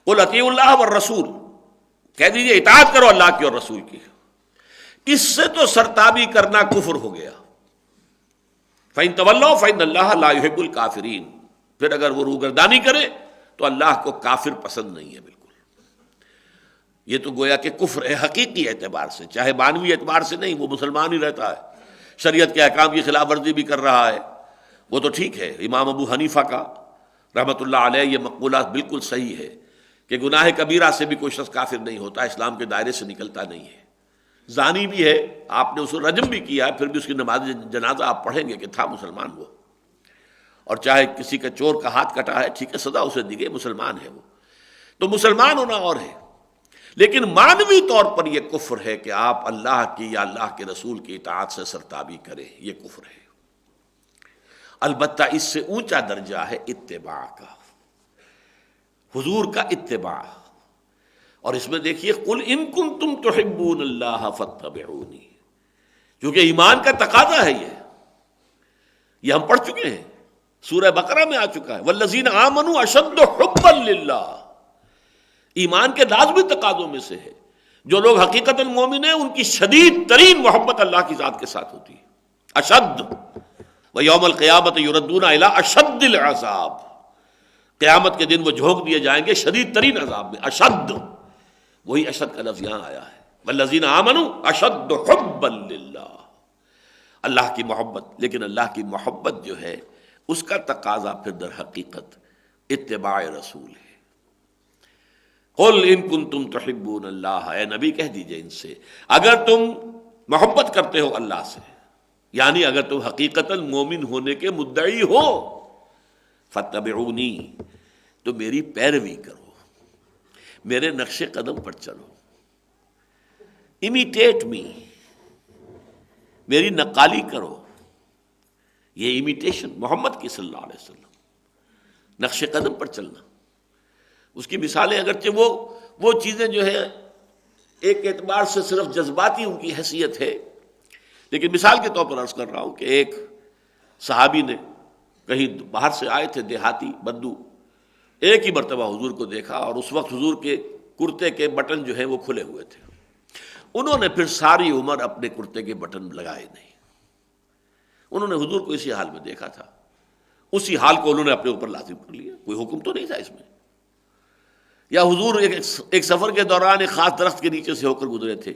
قُلْ اطیعوا اللہ والرسول، کہہ دیجیے اطاعت کرو اللہ کی اور رسول کی. اس سے تو سرتابی کرنا کفر ہو گیا. فَإِن تَوَلَّوْا فَإِنَّ اللَّهَ لَا يُحِبُّ الْكَافِرِينَ، پھر اگر وہ روگردانی کرے تو اللہ کو کافر پسند نہیں ہے بالکل. یہ تو گویا کہ کفر ہے حقیقی اعتبار سے، چاہے معنوی اعتبار سے نہیں، وہ مسلمان ہی رہتا ہے، شریعت کے احکام کی خلاف ورزی بھی کر رہا ہے، وہ تو ٹھیک ہے. امام ابو حنیفہ کا رحمۃ اللہ علیہ یہ مقولہ بالکل صحیح ہے کہ گناہ کبیرہ سے بھی کوئی شخص کافر نہیں ہوتا، اسلام کے دائرے سے نکلتا نہیں ہے. زانی بھی ہے، آپ نے اس کو رجم بھی کیا، پھر بھی اس کی نماز جنازہ آپ پڑھیں گے کہ تھا مسلمان وہ. اور چاہے کسی کا چور کا ہاتھ کٹا ہے، ٹھیک ہے، سزا اسے دی گئی، مسلمان ہے وہ. تو مسلمان ہونا اور ہے، لیکن معنوی طور پر یہ کفر ہے کہ آپ اللہ کی یا اللہ کے رسول کی اطاعت سے سرتابی کریں، یہ کفر ہے. البتہ اس سے اونچا درجہ ہے اتباع کا، حضور کا اتباع. اور اس میں دیکھیے قل ان کنتم تحبون اللہ فاتبعونی، کیونکہ ایمان کا تقاضا ہے. یہ ہم پڑھ چکے ہیں، سورہ بقرہ میں آ چکا ہے، والذین آمنوا اشد حبا للہ. ایمان کے لازمی تقاضوں میں سے ہے. جو لوگ حقیقت المومن ہیں ان کی شدید ترین محبت اللہ کی ذات کے ساتھ ہوتی ہے. اشد ویوم القیامت یردون الی اشد العذاب، قیامت کے دن وہ جھونک دیے جائیں گے شدید ترین عذاب میں. اشد، وہی اشد کا لفظ یہاں آیا ہے، والذین آمنوا اشد حبا للہ، اللہ کی محبت. لیکن اللہ کی محبت جو ہے اس کا تقاضا پھر در حقیقت اتباع رسول ہے. قل ان کنتم تحبون اللہ، اے نبی کہہ دیجئے ان سے اگر تم محبت کرتے ہو اللہ سے، یعنی اگر تم حقیقتاً مومن ہونے کے مدعی ہو، فاتبعونی، تو میری پیروی کرو، میرے نقش قدم پر چلو. امیٹیٹ می، میری نقالی کرو. یہ امیٹیشن محمد کی صلی اللہ علیہ وسلم، نقش قدم پر چلنا. اس کی مثالیں اگرچہ وہ چیزیں جو ہے ایک اعتبار سے صرف جذباتی ان کی حیثیت ہے، لیکن مثال کے طور پر عرض کر رہا ہوں کہ ایک صحابی نے کہیں باہر سے آئے تھے، دیہاتی بدو، ایک ہی مرتبہ حضور کو دیکھا اور اس وقت حضور کے کرتے کے بٹن جو ہیں وہ کھلے ہوئے تھے. انہوں نے پھر ساری عمر اپنے کرتے کے بٹن لگائے نہیں. انہوں نے حضور کو اسی حال میں دیکھا تھا، اسی حال کو انہوں نے اپنے اوپر لازم کر لیا، کوئی حکم تو نہیں تھا اس میں. یا حضور ایک سفر کے دوران ایک خاص درخت کے نیچے سے ہو کر گزرے تھے.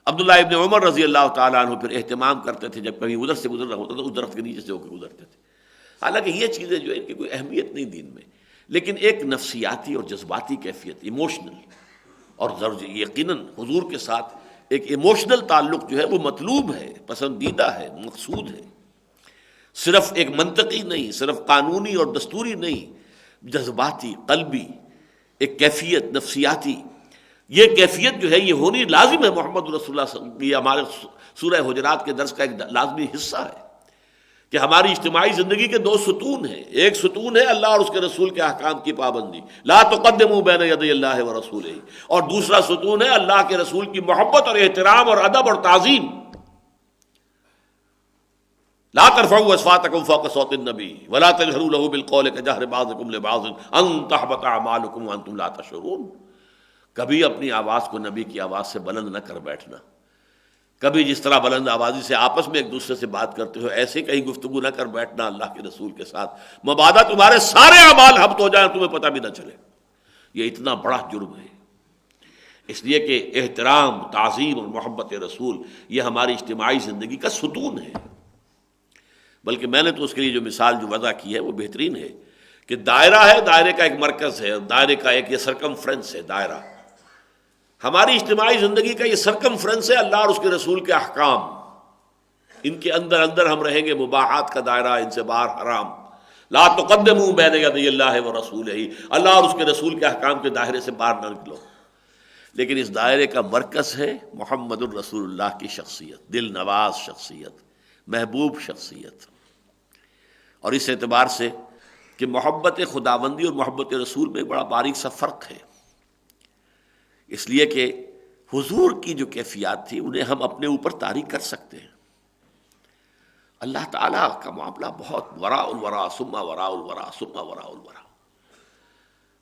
عبداللہ ابن عمر رضی اللہ تعالیٰ عنہ پھر اہتمام کرتے تھے جب کبھی ادھر سے گزرنا ہوتا تھا اس درخت کے نیچے سے ہو کر گزرتے تھے. حالانکہ یہ چیزیں جو ہے ان کی کوئی اہمیت نہیں دین میں، لیکن ایک نفسیاتی اور جذباتی کیفیت، ایموشنل، اور یقیناً حضور کے ساتھ ایک ایموشنل تعلق جو ہے وہ مطلوب ہے، پسندیدہ ہے، مقصود ہے. صرف ایک منطقی نہیں، صرف قانونی اور دستوری نہیں، جذباتی، قلبی ایک کیفیت نفسیاتی. یہ کیفیت جو ہے یہ ہونی لازم ہے. محمد رسول اللہ صلی اللہ علیہ وسلم، یہ ہمارے سورہ حجرات کے درس کا ایک لازمی حصہ ہے کہ ہماری اجتماعی زندگی کے دو ستون ہیں. ایک ستون ہے اللہ اور اس کے رسول کے احکام کی پابندی، لا تقدموا بین یدی اللہ ورسولہ، اور دوسرا ستون ہے اللہ کے رسول کی محبت اور احترام اور ادب اور تعظیم. لا ترفعوا اصواتکم فوق صوت النبی ولا تجهروا له بالقول كجهر بعضکم لبعض ان تحبط اعمالکم وانتم لا تشعرون. کبھی اپنی آواز کو نبی کی آواز سے بلند نہ کر بیٹھنا. کبھی جس طرح بلند آوازی سے آپس میں ایک دوسرے سے بات کرتے ہو ایسے کہیں گفتگو نہ کر بیٹھنا اللہ کے رسول کے ساتھ، مبادا تمہارے سارے اعمال حبط ہو جائیں تمہیں پتہ بھی نہ چلے. یہ اتنا بڑا جرم ہے. اس لیے کہ احترام، تعظیم اور محبت رسول یہ ہماری اجتماعی زندگی کا ستون ہے. بلکہ میں نے تو اس کے لیے جو مثال جو وضع کی ہے وہ بہترین ہے کہ دائرہ ہے، دائرے کا ایک مرکز ہے، دائرے کا ایک یہ سرکمفرنس ہے. دائرہ ہماری اجتماعی زندگی کا یہ سرکمفرنس ہے، اللہ اور اس کے رسول کے احکام. ان کے اندر اندر ہم رہیں گے. مباحات کا دائرہ، ان سے باہر حرام. لا تقدموا بین یدی اللہ ورسولہ، اللہ اور اس کے رسول کے احکام کے دائرے سے باہر نہ نکلو. لیکن اس دائرے کا مرکز ہے محمد الرسول اللہ کی شخصیت، دل نواز شخصیت، محبوب شخصیت. اور اس اعتبار سے کہ محبت خداوندی اور محبت رسول میں بڑا باریک سا فرق ہے. اس لیے کہ حضور کی جو کیفیات تھی انہیں ہم اپنے اوپر طاری کر سکتے ہیں. اللہ تعالیٰ کا معاملہ بہت وراء الورا ثم وراء الورا ثم وراء الورا.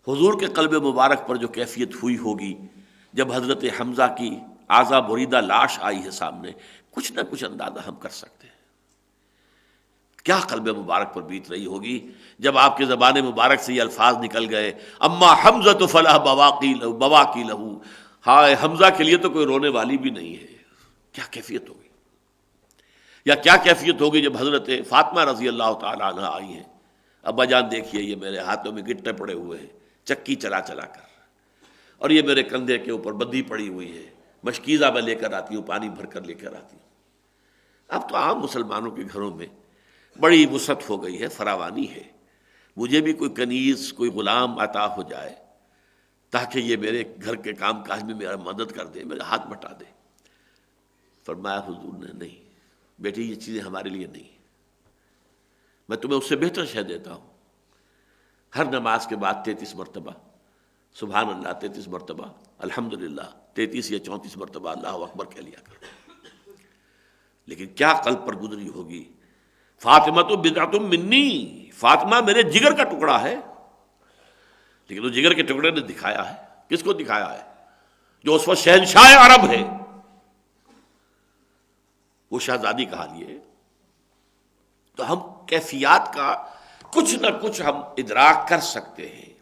حضور کے قلب مبارک پر جو کیفیت ہوئی ہوگی جب حضرت حمزہ کی اعضا بریدہ لاش آئی ہے سامنے، کچھ نہ کچھ اندازہ ہم کر سکتے ہیں کیا قلب مبارک پر بیت رہی ہوگی جب آپ کے زبان مبارک سے یہ الفاظ نکل گئے، اما حمزہ فلا بواکی لہو، ہائے حمزہ کے لیے تو کوئی رونے والی بھی نہیں ہے. کیا کیفیت ہوگی؟ یا کیا کیفیت ہوگی جب حضرت فاطمہ رضی اللہ تعالیٰ عنہ آئی ہیں. ابا جان دیکھیے یہ میرے ہاتھوں میں گٹے پڑے ہوئے ہیں چکی چلا چلا کر، اور یہ میرے کندھے کے اوپر بدی پڑی ہوئی ہے، مشکیزہ میں لے کر آتی ہوں، پانی بھر کر لے کر آتی ہوں. اب تو عام مسلمانوں کے گھروں میں بڑی وسعت ہو گئی ہے، فراوانی ہے. مجھے بھی کوئی کنیز، کوئی غلام عطا ہو جائے تاکہ یہ میرے گھر کے کام کاج میں میرا مدد کر دے، میرا ہاتھ بٹا دے. فرمایا حضور نے، نہیں بیٹی یہ چیزیں ہمارے لیے نہیں. میں تمہیں اس سے بہتر شے دیتا ہوں. ہر نماز کے بعد 33 مرتبہ سبحان اللہ، 33 مرتبہ الحمدللہ، 33 یا 34 مرتبہ اللہ اکبر کہہ لیا کرو. لیکن کیا قلب پر گزری ہوگی. فاطمہ تو بضعۃ منی، فاطمہ میرے جگر کا ٹکڑا ہے. لیکن وہ جگر کے ٹکڑے نے دکھایا ہے کس کو دکھایا ہے؟ جو اس وقت شہنشاہ عرب ہے، وہ شہزادی کہا لیے. تو ہم کیفیات کا کچھ نہ کچھ ہم ادراک کر سکتے ہیں.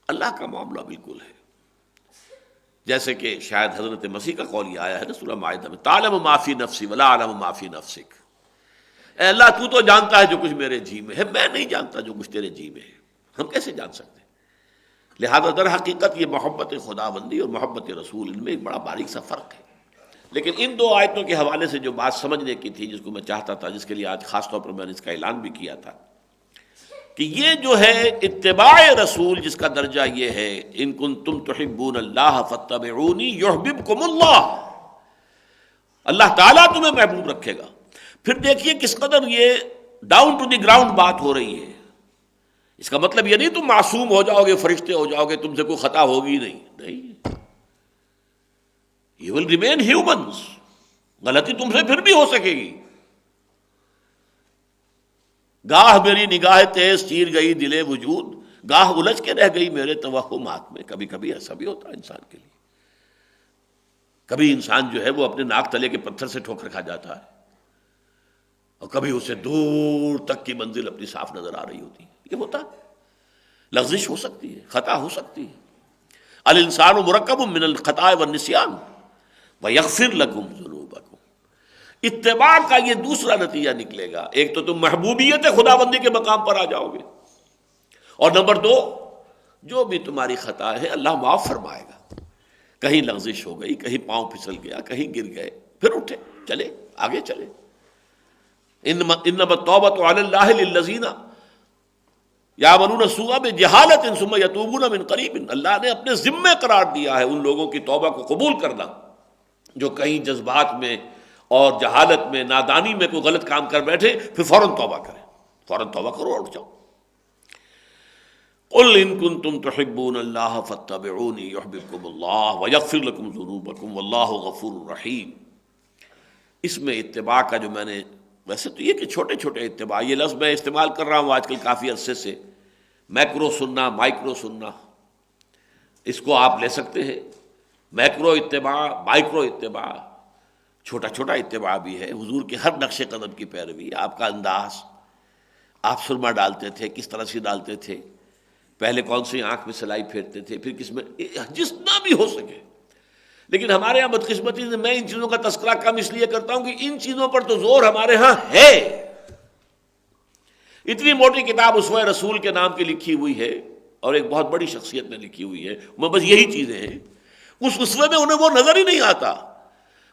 اللہ کا معاملہ بالکل ہے جیسے کہ شاید حضرت مسیح کا قول یہ آیا ہے نا سورہ مائدہ میں، تعلم ما فی نفسی ولا اعلم ما فی نفسک. اے اللہ تو جانتا ہے جو کچھ میرے جی میں ہے، میں نہیں جانتا جو کچھ تیرے جی میں ہے. ہم کیسے جان سکتے ہیں؟ لہذا در حقیقت یہ محبت خداوندی اور محبت رسول، ان میں ایک بڑا باریک سا فرق ہے. لیکن ان دو آیتوں کے حوالے سے جو بات سمجھنے کی تھی، جس کو میں چاہتا تھا، جس کے لیے آج خاص طور پر میں نے اس کا اعلان بھی کیا تھا، کہ یہ جو ہے اتباع رسول جس کا درجہ یہ ہے، ان کنتم تحبون اللہ فاتبعونی یحببکم اللہ، اللہ تعالیٰ تمہیں محبوب رکھے گا. پھر دیکھیے کس قدر یہ ڈاؤن ٹو دی گراؤنڈ بات ہو رہی ہے. اس کا مطلب یہ نہیں تم معصوم ہو جاؤ گے، فرشتے ہو جاؤ گے، تم سے کوئی خطا ہوگی نہیں. You will remain humans. غلطی تم سے پھر بھی ہو سکے گی. گاہ میری نگاہ تیز چیر گئی دل وجود، گاہ الجھ کے رہ گئی میرے توہمات میں. کبھی کبھی ایسا بھی ہوتا ہے انسان کے لیے. کبھی انسان جو ہے وہ اپنے ناک تلے کے پتھر سے ٹھوکر کھا جاتا ہے، اور کبھی اسے دور تک کی منزل اپنی صاف نظر آ رہی ہوتی ہے. یہ ہوتا ہے، لغزش ہو سکتی ہے، خطا ہو سکتی ہے. الانسان مرکب من الخطاء والنسیان وَيَغْفِرْ لَكُمْ ذُنُوبَكُمْ. اتباع کا یہ دوسرا نتیجہ نکلے گا. ایک تو تم محبوبیت خداوندی کے مقام پر آ جاؤ گے، اور نمبر دو جو بھی تمہاری خطا ہے اللہ معاف فرمائے گا. کہیں لغزش ہو گئی، کہیں پاؤں پھسل گیا، کہیں گر گئے، پھر اٹھے، چلے آگے چلے. انما التوبۃ علی اللہ للذین یعملون السوء بجہالۃ ثم یتوبون من قریب. اللہ نے اپنے ذمے قرار دیا ہے ان لوگوں کی توبہ کو قبول کرنا جو کہیں جذبات میں اور جہالت میں، نادانی میں کوئی غلط کام کر بیٹھے، پھر فوراً توبہ کریں. فوراً توبہ کرو اور اٹھ جاؤ. قل ان کنتم تحبون اللہ فاتبعونی یحببکم اللہ ویغفر لکم ذنوبکم واللہ غفور رحیم. اس میں اتباع کا جو میں نے، ویسے تو یہ کہ چھوٹے چھوٹے اتباع، یہ لفظ میں استعمال کر رہا ہوں آج کل کافی عرصے سے، میکرو سننا، مائکرو سننا، اس کو آپ لے سکتے ہیں. میکرو اتباع، مائکرو اتباع، چھوٹا چھوٹا اتباع بھی ہے. حضور کے ہر نقش قدم کی پیروی، آپ کا انداز، آپ سرما ڈالتے تھے کس طرح سے ڈالتے تھے، پہلے کون سی آنکھ میں سلائی پھیرتے تھے، پھر کس میں، جتنا بھی ہو سکے. لیکن ہمارے یہاں بدقسمتی سے میں ان چیزوں کا تذکرہ کم اس لیے کرتا ہوں کہ ان چیزوں پر تو زور ہمارے ہاں ہے. اتنی موٹی کتاب اسوہ رسول کے نام کی لکھی ہوئی ہے، اور ایک بہت بڑی شخصیت نے لکھی ہوئی ہے، وہ بس یہی چیزیں ہیں. اس اسوے میں انہیں وہ نظر ہی نہیں آتا.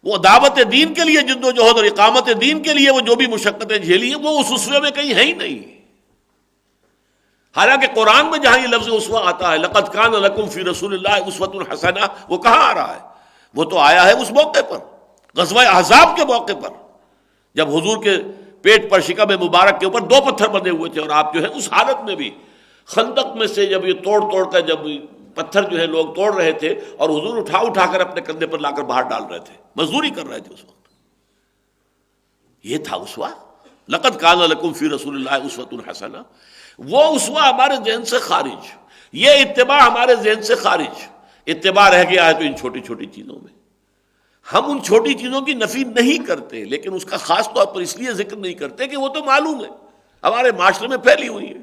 وہ دعوت دین کے لیے جد و جہد اور اقامت دین کے لیے وہ جو بھی مشقتیں جھیلی ہیں، وہ اس اسوے میں کہیں ہے ہی نہیں. حالانکہ قرآن میں جہاں یہ لفظ اسوہ آتا ہے، لقد کان لکم فی رسول اللہ اسوۃ حسنہ، وہ کہاں آ رہا ہے؟ وہ تو آیا ہے اس موقع پر، غزوہ احزاب کے موقع پر، جب حضور کے پیٹ پر شکم مبارک کے اوپر 2 پتھر بندھے ہوئے تھے، اور آپ جو ہے اس حالت میں بھی خندق میں سے جب یہ توڑ توڑ کر جب پتھر جو ہے لوگ توڑ رہے تھے، اور حضور اٹھا اٹھا کر اپنے کندھے پر لا کر باہر ڈال رہے تھے، مزدوری کر رہے تھے اس وقت. یہ تھا اسوہ. لقد کان لکم فی رسول اللہ اسوۃ حسنہ. وہ اسوہ ہمارے ذہن سے خارج، یہ اتباع ہمارے ذہن سے خارج. اتباع رہ گیا ہے تو ان چھوٹی چھوٹی چیزوں میں. ہم ان چھوٹی چیزوں کی نفی نہیں کرتے، لیکن اس کا خاص طور پر اس لیے ذکر نہیں کرتے کہ وہ تو معلوم ہے، ہمارے معاشرے میں پھیلی ہوئی ہے.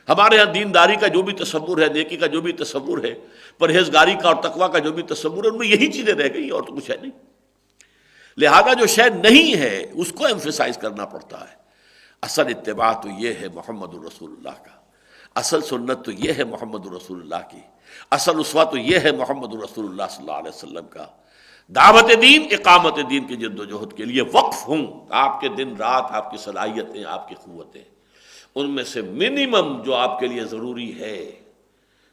ہمارے ہاں دینداری کا جو بھی تصور ہے، نیکی کا جو بھی تصور ہے، پرہیزگاری کا اور تقویٰ کا جو بھی تصور ہے، ان میں یہی چیزیں رہ گئی اور تو کچھ ہے نہیں. لہذا جو شے نہیں ہے اس کو ایمفیسائز کرنا پڑتا ہے. اصل اتباع تو یہ ہے محمد الرسول اللہ کا، اصل سنت تو یہ ہے محمد الرسول اللہ کی، اصل اسوہ تو یہ ہے محمد الرسول اللہ صلی اللہ علیہ وسلم کا. دعوت دین، اقامت دین کی جد و جہد کے لیے وقف ہوں. آپ کے دن رات، آپ کی صلاحیتیں، آپ کی قوتیں، ان میں سے منیمم جو آپ کے لیے ضروری ہے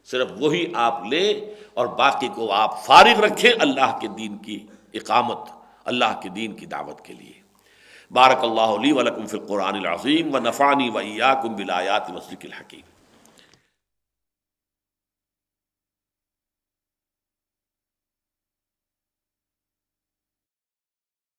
صرف وہی آپ لیں، اور باقی کو آپ فارغ رکھیں اللہ کے دین کی اقامت، اللہ کے دین کی دعوت کے لیے. بارک اللہ لی ولکم فی القرآن العظیم ونفعنی وإیاکم بالآیات والذکر الحکیم.